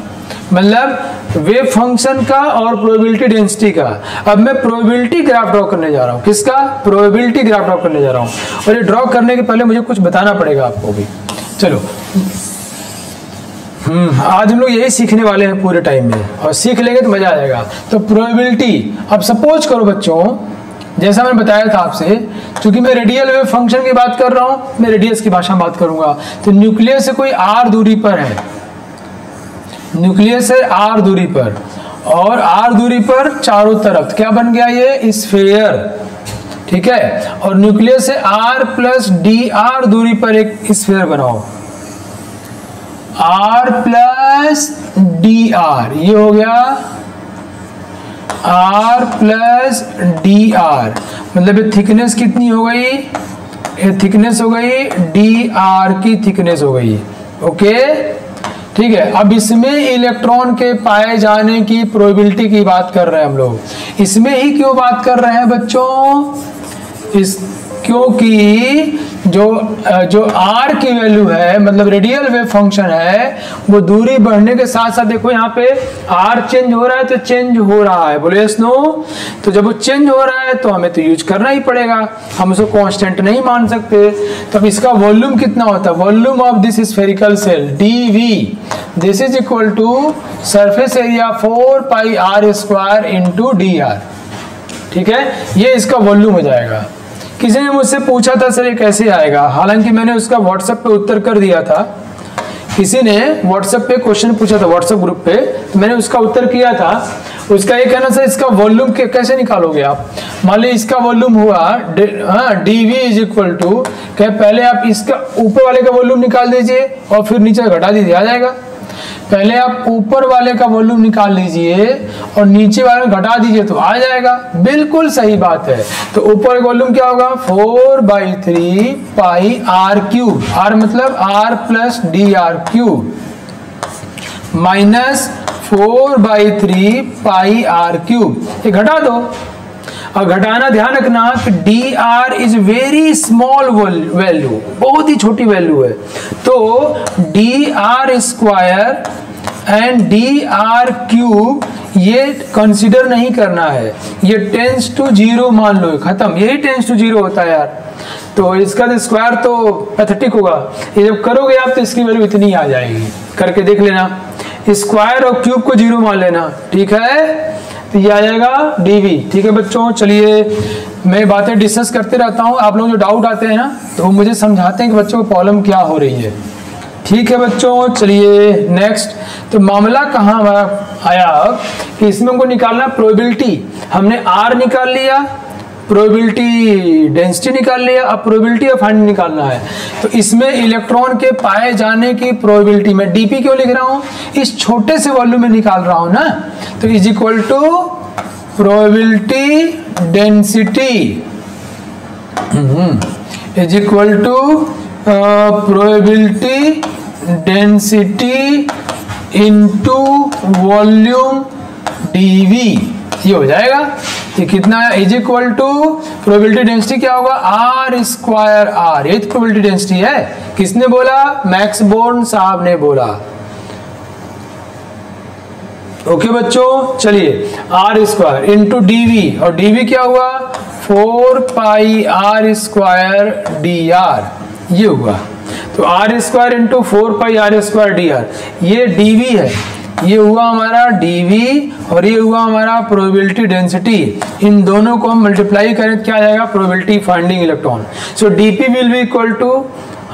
A: मतलब वेव फंक्शन का और प्रोबेबिलिटी डेंसिटी का। अब मैं प्रोबेबिलिटी ग्राफ ड्रॉ करने जा रहा हूं, किसका, प्रोबेबिलिटी ग्राफ ड्रॉ करने जा रहा हूं। और ये ड्रॉ करने के पहले मुझे कुछ बताना पड़ेगा आपको भी। चलो आज हम लोग यही सीखने वाले हैं पूरे टाइम में, और सीख लेंगे तो मजा आ जाएगा। तो प्रोबेबिलिटी, अब सपोज करो बच्चों, जैसा मैंने बताया था आपसे, क्योंकि मैं रेडियल वेव फंक्शन की बात कर रहा हूं, मैं रेडियस की भाषा में बात करूंगा। तो न्यूक्लियस से कोई r दूरी पर है, न्यूक्लियस है r दूरी पर, और r दूरी पर चारों तरफ क्या बन गया, ये स्फीयर। ठीक है, और न्यूक्लियस से r प्लस dr दूरी पर एक स्फीयर बनाओ, r प्लस dr, ये हो गया r प्लस dr, मतलब ये थिकनेस कितनी हो गई, ये थिकनेस हो गई dr की थिकनेस हो गई। ओके, ठीक है। अब इसमें इलेक्ट्रॉन के पाए जाने की प्रोबेबिलिटी की बात कर रहे हैं हम लोग। इसमें ही क्यों बात कर रहे हैं बच्चों, क्योंकि जो r की वैल्यू है, मतलब रेडियल वेव फंक्शन है, वो दूरी बढ़ने के साथ साथ देखो यहाँ पे r चेंज हो रहा है, तो चेंज हो रहा है, बोले यस नो। तो जब वो चेंज हो रहा है तो हमें तो यूज करना ही पड़ेगा, हम उसको कांस्टेंट नहीं मान सकते। तो अब इसका वॉल्यूम कितना होता है, volume of this spherical shell dv, this is equal to surface area 4 pi r square into dr। ठीक है, ये इसका वॉल्यूम हो जाएगा। किसी ने मुझसे पूछा था सर ये कैसे आएगा, हालांकि मैंने उसका व्हाट्सएप पे उत्तर कर दिया था। किसी ने व्हाट्सएप पे क्वेश्चन पूछा था व्हाट्सएप ग्रुप पे, तो मैंने उसका उत्तर किया था। उसका ये कहना सर इसका वॉल्यूम कैसे निकालोगे आप। मान ली इसका वॉल्यूम हुआ dv इज इक्वल टू, पहले आप इसका ऊपर वाले का वॉल्यूम निकाल दीजिए और फिर नीचे घटा दीजिए, आ जाएगा। पहले आप ऊपर वाले का वॉल्यूम निकाल लीजिए और नीचे वाले घटा दीजिए तो आ जाएगा। बिल्कुल सही बात है। तो ऊपर का वॉल्यूम क्या होगा, 4/3 पाई r क्यूब, r मतलब r plus dr cube, minus 4/3 पाई r क्यूब। ये घटा दो, और घटाना ध्यान रखना कि dr is very small value, बहुत ही छोटी वैल्यू है। तो dr square and dr cube ये कंसीडर नहीं करना है, ये टेंस टू 0 मान लो, खत्म, यही टेंस टू 0 होता है यार। तो इसका तो स्क्वायर तो पैथेटिक होगा, ये जब करोगे आप तो इसकी वैल्यू इतनी आ जाएगी, करके देख लेना। स्क्वायर और क्यूब को 0 मान लेना, ठीक है, तो ये आ जाएगा dv। ठीक है बच्चों, चलिए मैं बातें डिस्कस करते रहता हूँ, आप लोग जो डाउट आते हैं ना तो वो मुझे समझाते हैं कि बच्चों को प्रॉब्लम क्या हो रही है। ठीक है बच्चों, चलिए नेक्स्ट। तो मामला कहाँ आया कि इसमें हमको निकालना प्रोबेबिलिटी, हमने r निकाल लिया, प्रोबेबिलिटी डेंसिटी निकाल लिया, अब प्रोबेबिलिटी ऑफ फाइंडिंग निकालना है। तो इसमें इलेक्ट्रॉन के पाए जाने की प्रोबेबिलिटी, मैं डीपी क्यों लिख रहा हूँ, इस छोटे से वॉल्यूम में निकाल रहा हूँ ना, तो is equal to probability density is equal to probability density into volume D V, ये हो जाएगा। ये कितना है, is equal to probability density क्या होगा, आर स्क्वायर आर, ये प्रोबेबिलिटी डेंसिटी है। किसने बोला, मैक्स बोर्न साहब ने बोला। ओके बच्चों, चलिए आर स्क्वायर इंटू डीवी, और डीवी क्या हुआ 4 pi are square D R, ये हुआ। तो R square into 4 pi are square D R, ये डीवी है, ये हुआ हमारा dv और ये हुआ हमारा प्रोबेबिलिटी डेंसिटी। इन दोनों को हम मल्टीप्लाई करें क्या आ जाएगा, probability finding electron. So dp will be equal to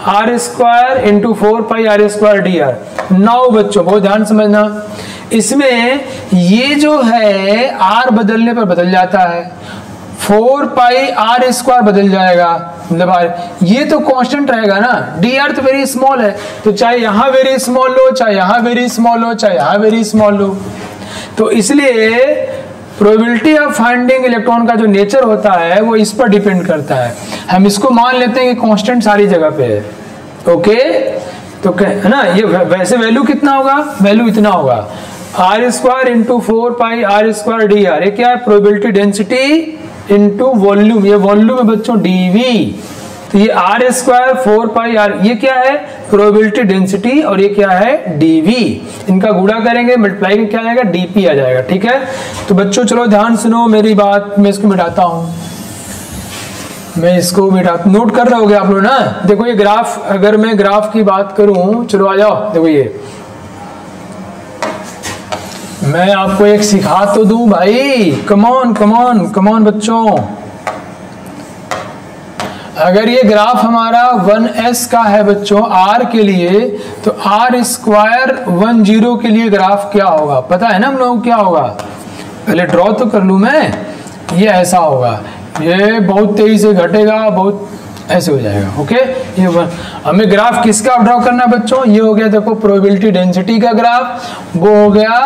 A: R square into 4 pi are square D R. Now बच्चों बहुत ध्यान समझना, इसमें ये जो है आर बदलने पर बदल जाता है, 4 पाई आर स्क्वायर बदल जाएगा, मतलब आर, ये तो कांस्टेंट रहेगा ना, डी आर तो वेरी स्मॉल है, तो चाहे यहाँ वेरी स्मॉल लो, चाहे यहाँ वेरी स्मॉल हो, चाहे यहाँ वेरी स्मॉल लो। तो इसलिए प्रोबेबिलिटी ऑफ फाइंडिंग इलेक्ट्रॉन का जो नेचर होता है वो इस पर डिपेंड करता है। हम इसको मान लेते हैं कि कांस्टेंट सारी जगह पे है। ओके, तो है ना, ये वैसे वैल्यू कितना होगा, वैल्यू इतना होगा R square into 4 pi are square D R. ये क्या है, प्रोबेबिलिटी डेंसिटी इंटू वॉल्यूम, ये वॉल्यूम है बच्चों dv। तो ये आर स्क्वायर 4 पाई आर, ये क्या है प्रोबेबिलिटी डेंसिटी, और ये क्या है dv। इनका गुणा करेंगे, मल्टीप्लाई क्या आ जाएगा, dp आ जाएगा। ठीक है, तो बच्चों चलो ध्यान सुनो मेरी बात, मैं इसको मिटाता हूँ, मैं इसको नोट कर रहे होगे आप लोग ना। देखो ये ग्राफ, अगर मैं ग्राफ की बात करूं, चलो आ जाओ, देखो ये मैं आपको एक सिखा तो दूं भाई, कमॉन कमॉन कमॉन बच्चों। अगर ये ग्राफ हमारा 1s का है बच्चों r के लिए, तो r स्क्वायर 10 के लिए ग्राफ क्या होगा, पता है ना हम लोग क्या होगा, पहले ड्रॉ तो कर लूं मैं। ये ऐसा होगा, ये बहुत तेजी से घटेगा, बहुत ऐसे हो जाएगा। ओके, ये हमें ग्राफ किसका ड्रॉ करना है बच्चों, ये हो गया देखो प्रोबेबिलिटी डेंसिटी का ग्राफ, वो हो गया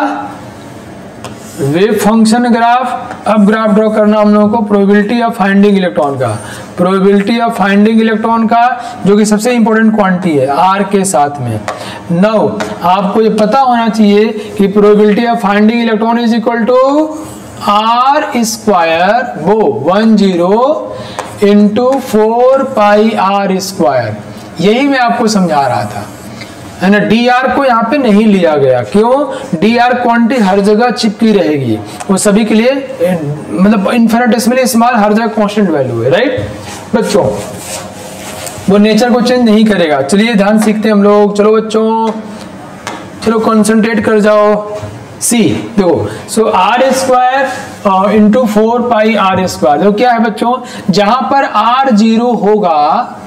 A: वेव फंक्शन ग्राफ। अब ग्राफ ड्रॉ करना हम लोगों को प्रोबेबिलिटी ऑफ फाइंडिंग इलेक्ट्रॉन का, प्रोबेबिलिटी ऑफ फाइंडिंग इलेक्ट्रॉन का जो कि सबसे इंपॉर्टेंट क्वांटिटी है r के साथ में। नाउ आपको ये पता होना चाहिए कि probability of finding electron is equal to R square, वो 10 इंटू 4 पाई आर स्क्वायर। यही मैं आपको समझा रहा था, है ना। डी आर को यहाँ पे नहीं लिया गया, क्यों, डी आर क्वांटिटी हर जगह चिपकी रहेगी, वो सभी के लिए मतलब इन्फिनिटेसिमली स्मॉल, हर जगह कांस्टेंट वैल्यू है, राइट बच्चों, वो नेचर को चेंज नहीं करेगा। चलिए ध्यान सीखते हैं हम लोग, चलो बच्चों, चलो कंसंट्रेट कर जाओ। सी देखो, so r square into 4 pi are square, तो क्या है बच्चों, जहां पर आर 0 होगा,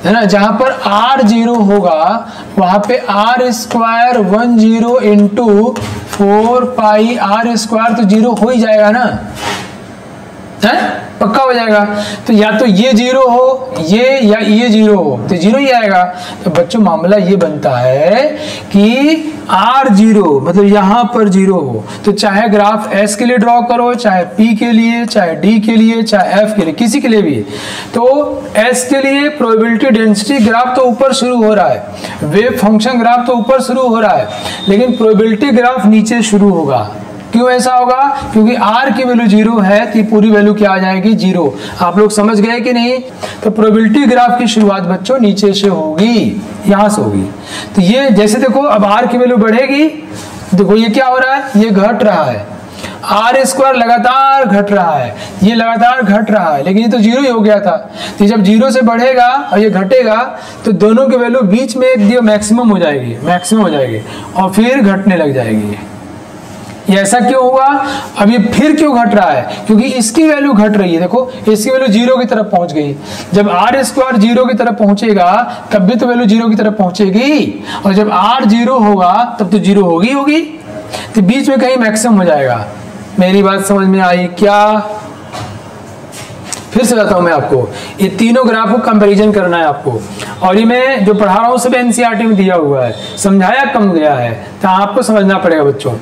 A: है ना, जहां पर r 0 होगा वहां पे r square 10 into 4 pi r square तो 0 हो ही जाएगा ना, है पक्का हो जाएगा। तो या तो ये 0 हो, ये या ये 0 हो, तो 0 ही आएगा। तो बच्चों मामला ये बनता है कि r0 मतलब यहां पर 0 हो, तो चाहे ग्राफ s के लिए ड्रॉ करो, चाहे p के लिए, चाहे d के लिए, चाहे f के लिए, किसी के लिए भी, तो s के लिए प्रोबेबिलिटी डेंसिटी ग्राफ तो ऊपर शुरू हो रहा है, वेव फंक्शन ग्राफ तो ऊपर शुरू हो रहा है, लेकिन प्रोबेबिलिटी ग्राफ नीचे शुरू होगा। क्यों ऐसा होगा, क्योंकि r की वैल्यू 0 है, तो पूरी वैल्यू क्या आ जाएगी 0। आप लोग समझ गए कि नहीं। तो प्रोबेबिलिटी ग्राफ की शुरुआत बच्चों नीचे से होगी, यहां से होगी। तो ये जैसे देखो अब r की वैल्यू बढ़ेगी, देखो ये क्या हो रहा है, ये घट रहा है, आर स्क्वायर लगातार घट रहा है, ये लगातार घट रहा है, लेकिन ये तो जीरो ही हो गया था। तो जब जीरो से बढ़ेगा और ये घटेगा तो दोनों की वैल्यू बीच में एक दिया मैक्सिमम हो जाएगी, मैक्सिमम हो जाएगी और फिर घटने लग जाएगी। ये ऐसा क्यों हुआ? अब ये फिर क्यों घट रहा है? क्योंकि इसकी वैल्यू घट रही है। देखो इसकी वैल्यू जीरो की तरफ पहुंच गई। जब आर स्क्वायर जीरो की तरफ पहुंचेगा तब भी तो वैल्यू जीरो की तरफ पहुंचेगी, और जब आर जीरो होगा तब तो जीरो होगी, तो बीच में कहीं मैक्सिमम हो जाएगा। मेरी बात समझ में आई क्या? फिर से बताता हूं मैं आपको, ये तीनों ग्राफ को कंपैरिजन करना है आपको, और ये मैं जो पढ़ा रहा हूं सब एनसीईआरटी में दिया हुआ है, समझाया कम गया है, तो आपको समझना पड़ेगा बच्चों।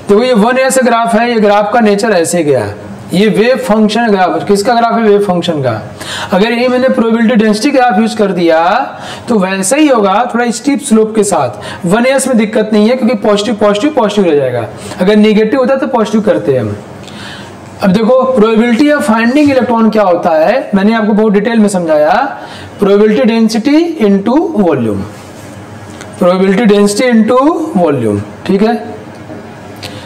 A: देखो ये 1s ग्राफ है, ये ग्राफ का नेचर ऐसे गया, ये वेव फंक्शन ग्राफ, किसका ग्राफ है? वेव फंक्शन का। अगर ये मैंने प्रोबेबिलिटी डेंसिटी ग्राफ यूज कर दिया तो वैसा ही होगा, थोड़ा स्टीप स्लोप के साथ। 1s में दिक्कत नहीं है क्योंकि पॉजिटिव पॉजिटिव पॉजिटिव रह जाएगा, अगर नेगेटिव होता तो पॉजिटिव करते हैं हम। अब देखो प्रोबेबिलिटी ऑफ फाइंडिंग इलेक्ट्रॉन क्या होता है, मैंने आपको बहुत डिटेल में समझाया। Probability density into volume, probability density into volume, ठीक है।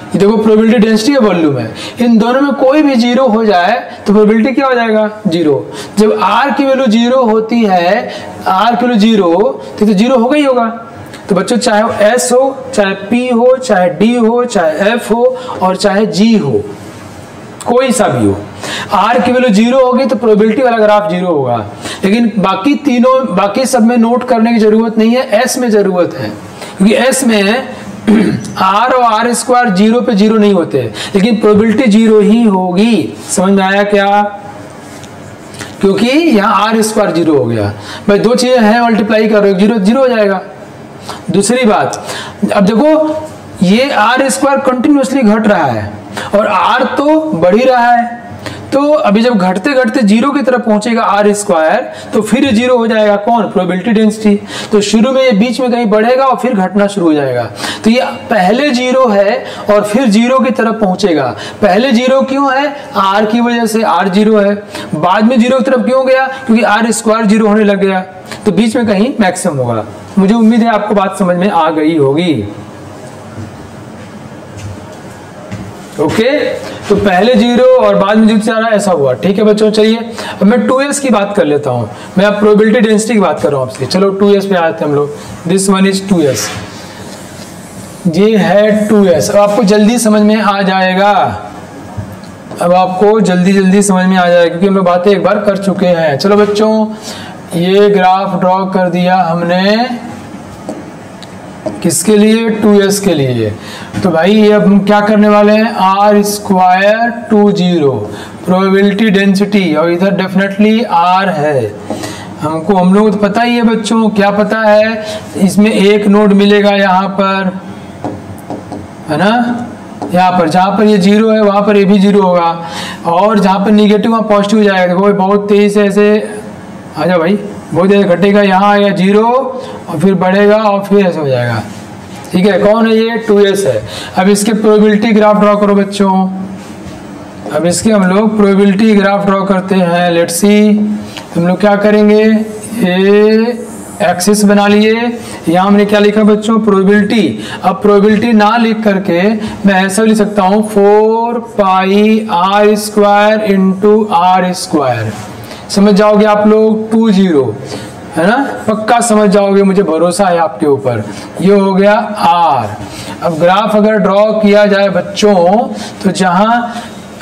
A: ये देखो प्रोबेबिलिटी डेंसिटी और वॉल्यूम है, इन दोनों में कोई भी जीरो हो जाए तो प्रोबेबिलिटी क्या हो जाएगा? जीरो। जब आर की वैल्यू जीरो होती है, आर की वैल्यू जीरो, तो जीरो होगा ही होगा। तो बच्चों चाहे एस हो, चाहे पी हो, चाहे डी हो, चाहे एफ हो और चाहे जी हो, कोई सा भी हो, आर की वैल्यू जीरो होगी तो प्रोबेबिलिटी वाला ग्राफ जीरो होगा। लेकिन बाकी तीनों, बाकी सब में नोट करने की जरूरत नहीं है, एस में जरूरत है, क्योंकि एस में आर और आर स्क्वायर जीरो पे जीरो नहीं होते, लेकिन प्रोबेबिलिटी जीरो ही होगी। समझ में आया क्या? क्योंकि यहाँ आर स्क्वायर जीरो हो गया, भाई दो चीजें हैं मल्टीप्लाई कर रहे हो, जीरो जीरो हो जाएगा। दूसरी बात, अब देखो ये आर स्क्वायर कंटिन्यूसली घट रहा है और आर तो बढ़ ही रहा है, तो अभी जब घटते घटते जीरो की तरफ पहुंचेगा आर स्क्वायर तो फिर जीरो हो जाएगा। कौन? Probability density. तो शुरू में ये बीच में कहीं बढ़ेगा और फिर घटना शुरू हो जाएगा। तो ये पहले जीरो है और फिर जीरो की तरफ पहुंचेगा। पहले जीरो क्यों है? आर की वजह से, आर जीरो है। बाद में जीरो की तरफ क्यों गया? क्योंकि आर स्क्वायर जीरो होने लग गया, तो बीच में कहीं मैक्सिमम होगा। मुझे उम्मीद है आपको बात समझ में आ गई होगी। ओके, तो पहले जीरो और बाद में जीरो जा रहा है, ऐसा हुआ। ठीक है बच्चों, चलिए अब मैं 2s की बात कर लेता हूं। मैं अब प्रोबेबिलिटी डेंसिटी की बात कर रहा हूं आपसे। चलो 2s पे आते हैं हम लोग। दिस वन इज 2s, ये है 2s। अब आपको जल्दी समझ में आ जाएगा, अब आपको जल्दी जल्दी समझ में आ जाएगा क्योंकि हम लोग बातें एक बार कर चुके हैं। चलो बच्चों, ये ग्राफ ड्रॉ कर दिया हमने, किसके लिए? 2s के लिए। तो भाई ये अब हम क्या करने वाले हैं? आर स्क्वायर 20 प्रोबेबिलिटी डेंसिटी, और इधर डेफिनेटली आर है। हमको, हम लोग तो पता ही है बच्चों, क्या पता है? इसमें एक नोड मिलेगा यहाँ पर, है ना, यहाँ पर जहाँ पर ये जीरो है वहाँ पर ये भी जीरो होगा, और जहाँ पर निगेटिव वहाँ पॉजिटिव हो जाएगा। देखो बहुत तेजी से ऐसे आ जाओ भाई, बहुत देर घटेगा, यहाँ आएगा जीरो और फिर बढ़ेगा और फिर ऐसे हो जाएगा। ठीक है, कौन है ये? 2s है। अब इसके प्रोबेबिलिटी ग्राफ ड्रॉ करो बच्चों। अब इसके हम लोग प्रोबेबिलिटी ग्राफ ड्रॉ करते हैं। लेट्स सी, हम लोग क्या करेंगे? ये एक्सिस बना लिए, यहाँ हमने क्या लिखा बच्चों? प्रोबेबिलिटी। अब प्रोबेबिलिटी ना लिख करके मैं ऐसा लिख सकता हूँ 4 pi are square into r square. समझ जाओगे आप लोग? 20, है ना, पक्का समझ जाओगे, मुझे भरोसा है आपके ऊपर। ये हो गया आर। अब ग्राफ अगर ड्रॉ किया जाए बच्चों, तो जहां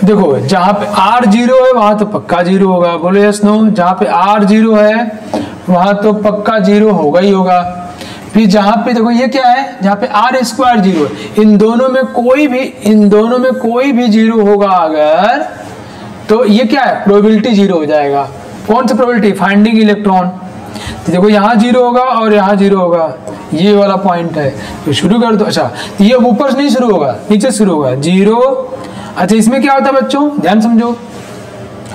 A: देखो, जहां पे आर जीरो है वहां तो पक्का जीरो होगा, बोलो यस नो। जहां पे आर जीरो है वहां तो पक्का जीरो होगा ही होगा। फिर जहां पे देखो ये क्या है? जहां पे आर स्क्वायर जीरो, इन दोनों में कोई भी जीरो होगा अगर, तो ये क्या है? प्रोबेबिलिटी जीरो हो जाएगा। कौन सा प्रोबेबिलिटी? Finding electron. तो देखो यहाँ जीरो होगा और यहाँ जीरो होगा, ये वाला पॉइंट है। तो शुरू कर दो। अच्छा, ये ऊपर से नहीं शुरू होगा, नीचे शुरू होगा, जीरो। अच्छा, इसमें क्या होता है बच्चों? ध्यान समझो,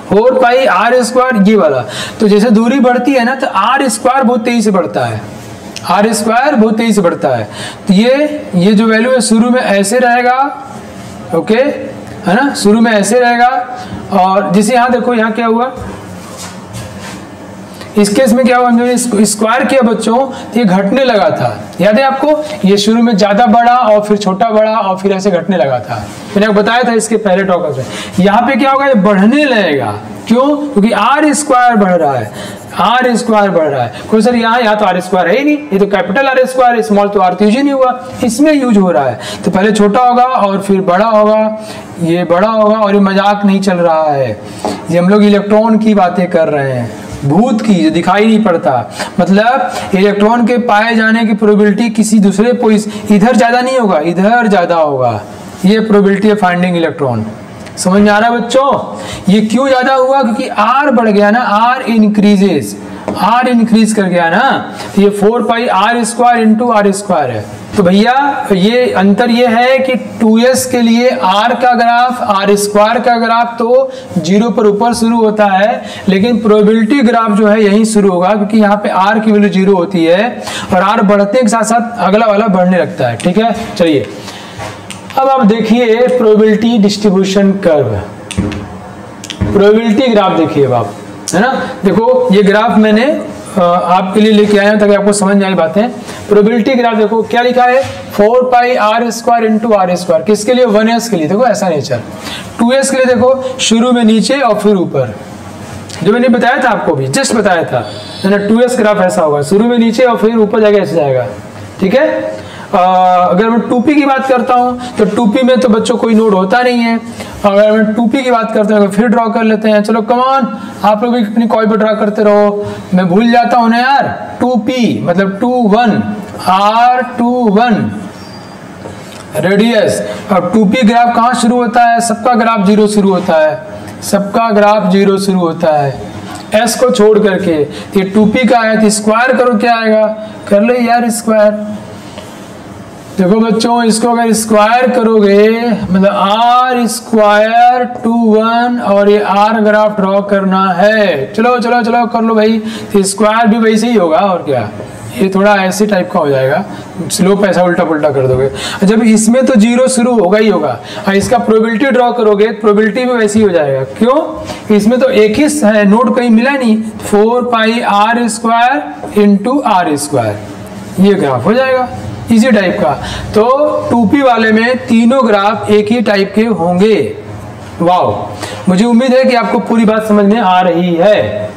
A: 4 पाई आर स्क्वायर, ये वाला। तो जैसे दूरी बढ़ती है ना, तो आर स्क्वायर बहुत तेजी से बढ़ता है, आर स्क्वायर बहुत तेजी से बढ़ता है। तो ये जो वैल्यू है शुरू में ऐसे रहेगा, ओके, है ना, शुरू में ऐसे रहेगा। और जैसे यहाँ देखो, यहाँ क्या हुआ? इस केस में क्या हुआ, हमने स्क्वायर किया बच्चों तो ये घटने लगा था, याद है आपको, ये शुरू में ज्यादा बढ़ा और फिर छोटा बढ़ा और फिर ऐसे घटने लगा था, मैंने आपको बताया था इसके पहले टॉपिक में। यहाँ पे क्या होगा, ये बढ़ने लगेगा, क्यों, क्योंकि आर स्क्वायर बढ़ रहा है, आर स्क्वायर बढ़ रहा है। कोई सर यहाँ तो आर स्क्वायर है ही नहीं, ये तो कैपिटल आर स्क्वायर, स्मॉल तो आर तो यूज ही नहीं हुआ, इसमें यूज हो रहा है, तो पहले छोटा होगा और फिर बड़ा होगा, ये बड़ा होगा, और ये मजाक नहीं चल रहा है, ये हम लोग इलेक्ट्रॉन की बातें कर रहे हैं, भूत की, जो दिखाई नहीं पड़ता, मतलब इलेक्ट्रॉन के पाए जाने की प्रोबेबिलिटी किसी दूसरे इधर ज्यादा नहीं होगा, इधर ज्यादा होगा, ये प्रोबेबिलिटी ऑफ फाइंडिंग इलेक्ट्रॉन। समझ में आ रहा है बच्चों, ये क्यों ज्यादा हुआ, क्योंकि आर बढ़ गया ना, आर इंक्रीजेस, आर इंक्रीज कर गया ना, तो ये 4 pi are square into r square है। तो भैया ये अंतर ये है कि 2s के लिए आर का ग्राफ, आर स्क्वायर का ग्राफ तो 0 पर ऊपर शुरू होता है, लेकिन प्रोबेबिलिटी ग्राफ जो है यहीं शुरू होगा, क्योंकि यहाँ पे आर की वैल्यू 0 होती है और आर बढ़ने के साथ साथ अगला वाला बढ़ने लगता है। ठीक है, चलिए अब आप देखिए probability distribution curve, probability graph देखिए आप, है ना। देखो ये ग्राफ मैंने आपके लिए लेके आया हूं ताकि आपको समझ में आए बातें। प्रोबेबिलिटी ग्राफ देखो क्या लिखा है, 4 pi are square into r square, किसके लिए, 1s के लिए, देखो ऐसा नेचर। 2s के लिए देखो शुरू में नीचे और फिर ऊपर, जो मैंने बताया था आपको भी, जस्ट बताया था ना, 2s ग्राफ ऐसा होगा, शुरू में नीचे और फिर ऊपर जाके ऐसे जाएगा। ठीक है, अगर मैं 2p की बात करता हूं तो 2p में तो बच्चों कोई नोड होता नहीं है, अगर मैं 2p की बात करता हूं तो फिर ड्रॉ कर लेते हैं। चलो कम ऑन, आप लोग भी अपनी कॉपी पर ड्रॉ करते रहो, मैं भूल जाता हूं ना यार। 2p मतलब 2 1 R21 रेडियस, और 2p ग्राफ कहाँ शुरू होता है, सबका ग्राफ 0 शुरू होता है, सबका ग्राफ 0 शुरू होता है, s को छोड़ करके। ये 2p का है तो स्क्वायर करो, क्या आएगा, कर लो यार स्क्वायर। देखो बच्चों इसको अगर स्क्वायर करोगे मतलब आर स्क्वायर 2 1 और ये आर ग्राफ ड्रॉ करना है, चलो चलो चलो कर लो भाई, तो स्क्वायर भी वैसे ही होगा, और क्या, ये थोड़ा ऐसे टाइप का हो जाएगा, स्लोप ऐसा उल्टा पुल्टा कर दोगे। जब इसमें तो 0 शुरू होगा ही होगा, और इसका प्रोबेबिलिटी ड्रॉ करोगे प्रोबेबिलिटी भी वैसे ही हो जाएगा, क्यों, इसमें तो एक ही है, नोड कहीं मिला नहीं, 4 pi are square into r square, ये ग्राफ हो जाएगा इसी टाइप का। तो 2p वाले में तीनों ग्राफ एक ही टाइप के होंगे। वाह, मुझे उम्मीद है कि आपको पूरी बात समझ में आ रही है।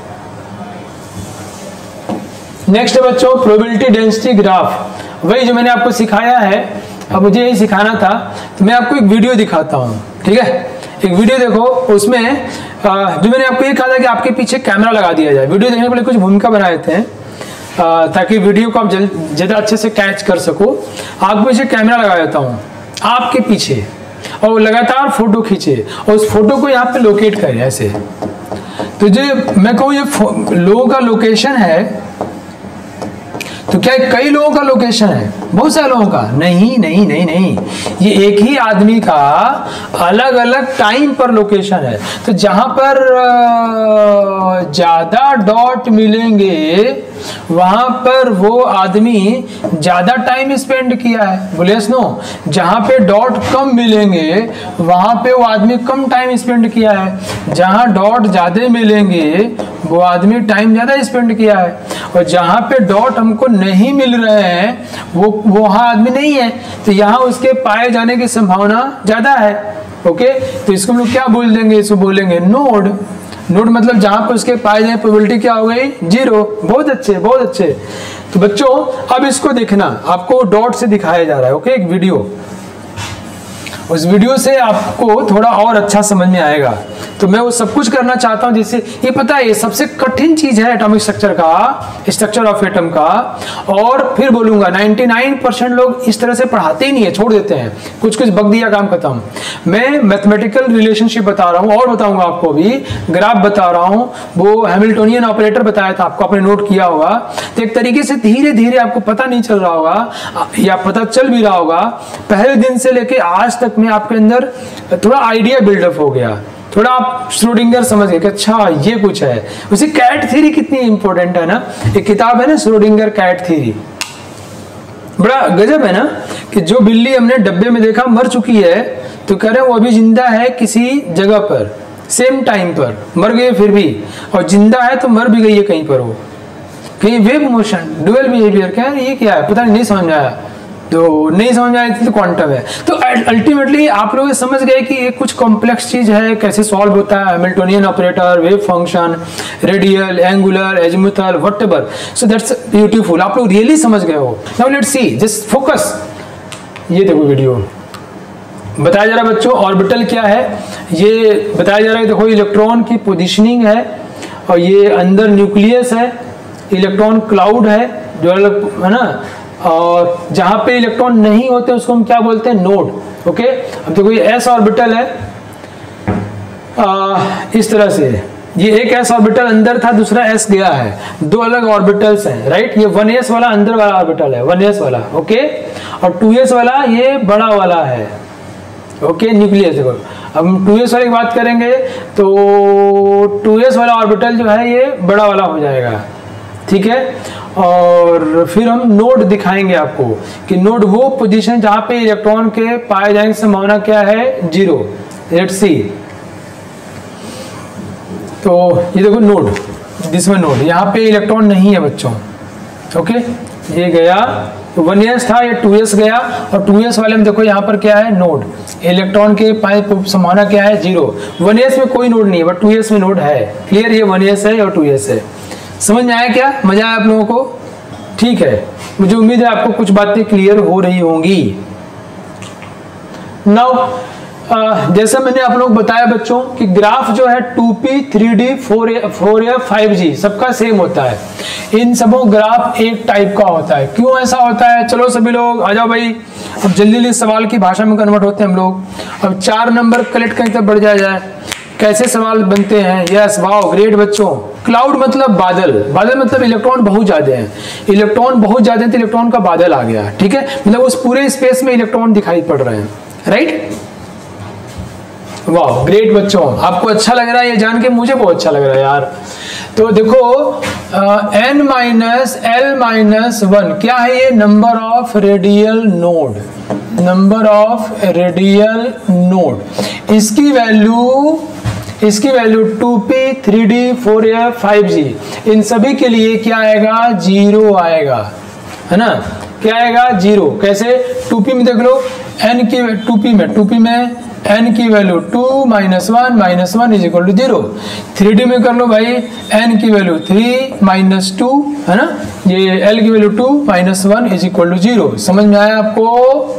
A: नेक्स्ट बच्चों प्रोबेबिलिटी डेंसिटी ग्राफ, वही जो मैंने आपको सिखाया है, अब मुझे यही सिखाना था, तो मैं आपको एक वीडियो दिखाता हूँ। ठीक है, एक वीडियो देखो, उसमें जो मैंने आपको ये कहा था कि आपके पीछे कैमरा लगा दिया जाए, वीडियो देखने के लिए कुछ भूमिका बनाए थे ताकि वीडियो को आप ज़्यादा अच्छे से कैच कर सको। आपको पीछे कैमरा लगा देता हूँ आपके पीछे, और लगातार फोटो खींचे और उस फोटो को यहाँ पे लोकेट करें ऐसे। तो जो मैं कहूँ ये लोगों का लोकेशन है, तो क्या कई लोगों का लोकेशन है, बहुत सारे लोगों का, नहीं नहीं नहीं नहीं, ये एक ही आदमी का अलग अलग टाइम पर लोकेशन है। तो जहां पर ज्यादा डॉट मिलेंगे वहां पर वो आदमी ज्यादा टाइम स्पेंड किया है, बोले सुनो, जहां पे डॉट कम मिलेंगे वहां पे वो आदमी कम टाइम स्पेंड किया है, जहां डॉट ज्यादा मिलेंगे वो आदमी टाइम ज्यादा स्पेंड किया है, और जहां पे डॉट हमको नहीं मिल रहे हैं वो वहां आदमी नहीं है, तो यहाँ उसके पाए जाने की संभावना ज्यादा है। ओके, तो इसको हम लोग क्या बोल देंगे, इसको बोलेंगे नोड। नोड मतलब जहां पर उसके पाए जाने प्रोबेबिलिटी क्या हो गई, 0। बहुत अच्छे बहुत अच्छे। तो बच्चों अब इसको देखना, आपको डॉट से दिखाया जा रहा है। ओके, एक वीडियो, उस वीडियो से आपको थोड़ा और अच्छा समझ में आएगा। तो मैं वो सब कुछ करना चाहता हूं जिससे ये पता है, ये सबसे कठिन चीज है एटॉमिक स्ट्रक्चर का, स्ट्रक्चर ऑफ एटम का। और फिर बोलूंगा 99% लोग इस तरह से पढ़ाते ही नहीं है, छोड़ देते हैं, कुछ कुछ बग दिया काम खत्म। मैं मैथमेटिकल रिलेशनशिप बता रहा हूं और बताऊंगा आपको भी, ग्राफ बता रहा हूं, वो हैमिल्टोनियन ऑपरेटर बताया था आपको, आपने नोट किया होगा। तो एक तरीके से धीरे धीरे आपको पता नहीं चल रहा होगा या पता चल भी रहा होगा, पहले दिन से लेके आज तक में आपके अंदर थोड़ा आइडिया बिल्डअप हो गया, थोड़ा आप श्रोडिंगर समझ गए कि अच्छा ये कुछ है। उसी कैट थ्योरी कितनी इंपॉर्टेंट है ना, एक किताब है ना श्रोडिंगर कैट थ्योरी, बड़ा गजब है ना, कि जो बिल्ली हमने डब्बे में देखा मर चुकी है, तो कह रहे वो अभी जिंदा है किसी जगह पर, सेम टाइम पर मर गई फिर भी, और जिंदा है तो मर भी गई है कहीं पर वो। कहीं वेव मोशन, डुअल बिहेवियर, क्या है ये, क्या है पता नहीं समझ में आया, तो नहीं समझ में आई थी तो क्वांटम है। तो अल्टीमेटली आप लोग समझ गए कि ये कुछ कॉम्प्लेक्स चीज है, कैसे सॉल्व होता है, Hamiltonian operator, wave function, radial, angular, azimuthal, whatever. So that's beautiful, आप लोग रियली समझ गए हो। Now let's see, just focus. ये देखो वीडियो, बताया जा रहा है बच्चों ऑर्बिटल क्या है, ये बताया जा रहा है। देखो इलेक्ट्रॉन की पोजिशनिंग है, और ये अंदर न्यूक्लियस है, इलेक्ट्रॉन क्लाउड है जो अलग है ना, और जहां पे इलेक्ट्रॉन नहीं होते उसको हम क्या बोलते हैं, नोड। ओके, अब देखो ये एस ऑर्बिटल है, इस तरह से ये एक एस ऑर्बिटल अंदर था, दूसरा एस गया है, दो अलग ऑर्बिटल्स हैं, राइट। ये 1s वाला अंदर वाला ऑर्बिटल है, 1s वाला, ओके, और 2s वाला ये बड़ा वाला है, ओके, न्यूक्लियस। देखो अब हम 2s वाले की बात करेंगे तो 2s वाला ऑर्बिटल जो है ये बड़ा वाला हो जाएगा, ठीक है। और फिर हम नोड दिखाएंगे आपको कि नोड वो पोजीशन जहां पे इलेक्ट्रॉन के पाए जाने की संभावना क्या है, 0। लेट्स सी, तो ये देखो नोड, जिसमें नोड यहाँ पे इलेक्ट्रॉन नहीं है बच्चों, ओके, ये गया 1s था, ये 2s गया, और 2s वाले में देखो यहाँ पर क्या है, नोड, इलेक्ट्रॉन के पाए संभावना क्या है, 0। 1s में कोई नोड नहीं है, बट 2s में नोड है। क्लियर, ये 1s है और 2s है। समझ में आया क्या, मजा आया आप लोगों को? ठीक है, मुझे उम्मीद है आपको कुछ बातें क्लियर हो रही होंगी। नाउ जैसा मैंने आप लोग बताया बच्चों कि ग्राफ जो है 2p, 3d, 4a, 5g सबका सेम होता है। इन सबों ग्राफ एक टाइप का होता है। क्यों ऐसा होता है? चलो सभी लोग आ जाओ भाई, अब जल्दी जल्दी सवाल की भाषा में कन्वर्ट होते हैं हम लोग। अब 4 नंबर कलेक्ट कहीं तक बढ़ जाए। कैसे सवाल बनते हैं? यस, वाओ, ग्रेट बच्चों। क्लाउड मतलब बादल, बादल मतलब इलेक्ट्रॉन बहुत ज्यादा हैं, इलेक्ट्रॉन बहुत ज्यादा हैं तो इलेक्ट्रॉन का बादल आ गया, ठीक है, मतलब उस पूरे स्पेस में इलेक्ट्रॉन दिखाई पड़ रहे हैं, राइट। वाह, ग्रेट बच्चों, आपको अच्छा लग रहा है ये जान के, मुझे बहुत अच्छा लग रहा है यार। तो देखो n माइनस एल माइनस 1 क्या है? ये number of radial node, number of radial node. इसकी value 2p, 3d, 4a, 5g इन सभी के लिए क्या आएगा? 0 आएगा, है ना। क्या आएगा? 0। कैसे? 2p में देख लो, n की 2p में n की value 2 -1 -1 is equal to 0। 3d में कर लो भाई, n की वैल्यू 3 -2 है ना, ये l की वैल्यू 2 -1 इज इक्वल टू 0। समझ में आया आपको?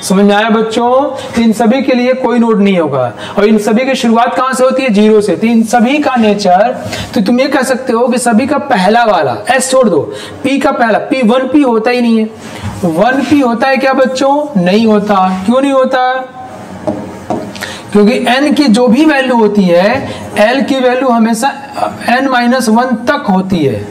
A: समझ में आया बच्चों? तो इन सभी के लिए कोई नोड नहीं होगा, और इन सभी की शुरुआत कहां से होती है? 0 से। तो इन सभी का नेचर, तो तुम ये कह सकते हो कि सभी का पहला वाला, s छोड़ दो, p का पहला, p 1p होता ही नहीं है। 1p होता है क्या बच्चों? नहीं होता। क्यों नहीं होता? क्योंकि n की जो भी वैल्यू होती है, l की वैल्यू हमेशा n-1 तक होती है।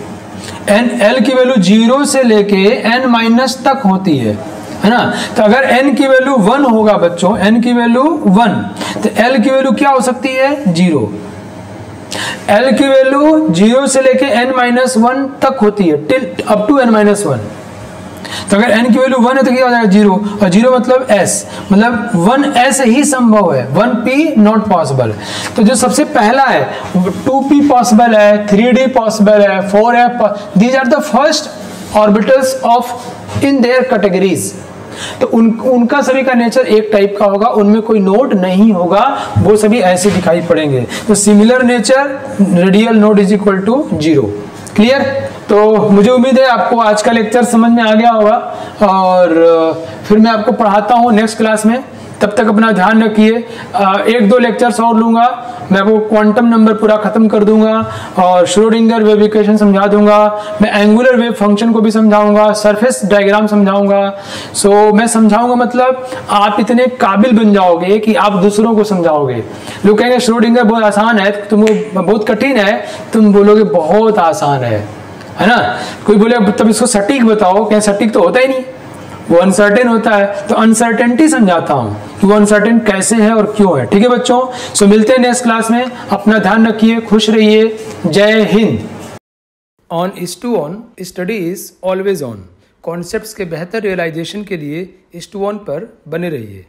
A: l की वैल्यू 0 से लेके n- तक होती है ना। तो अगर n की वैल्यू 1 होगा बच्चों, n की वैल्यू 1, तो l की वैल्यू क्या हो सकती है? 0। l की वैल्यू 0 से लेके n-1 तक होती है, टिल अप टू n-1। तो अगर n की वैल्यू 1 है तो क्या हो जाएगा? 0, और 0 मतलब s, मतलब 1s ही संभव है, 1p नॉट पॉसिबल। तो जो सबसे पहला है 2p पॉसिबल है, 3d पॉसिबल है, 4f, these are the first orbitals of in their categories. तो उनका सभी का नेचर एक टाइप का होगा, उनमें कोई नोड नहीं होगा, वो सभी ऐसे दिखाई पड़ेंगे। तो similar nature, radial node is equal to 0। Clear? तो मुझे उम्मीद है आपको आज का लेक्चर समझ में आ गया होगा, और फिर मैं आपको पढ़ाता हूँ नेक्स्ट क्लास में। तब तक अपना ध्यान रखिए। 1-2 लेक्चर्स और लूंगा, मैं वो क्वांटम नंबर पूरा खत्म कर दूंगा, और श्रोडिंगर वेव इक्वेशन समझा दूंगा, मैं एंगुलर वेव फंक्शन को भी समझाऊंगा, सरफेस डायग्राम समझाऊंगा। सो मैं समझाऊंगा मतलब आप इतने काबिल बन जाओगे कि आप दूसरों को समझाओगे। लोग कहेंगे श्रोडिंगर बहुत आसान है, तुम बहुत कठिन है, तुम बोलोगे बहुत आसान है ना। कोई बोले तब इसको सटीक बताओ, क्या सटीक तो होता ही नहीं, वो अनसर्टेन होता है। तो अनसर्टेनिटी समझाता हूं कि वो अनसर्टेन कैसे है और क्यों है। ठीक है बच्चों, सो मिलते हैं नेक्स्ट क्लास में। अपना ध्यान रखिए, खुश रहिए, जय Hind. On IS2ON study is always on. Concepts के बेहतर रियलाइजेशन के लिए IS2ON पर बने रहिए।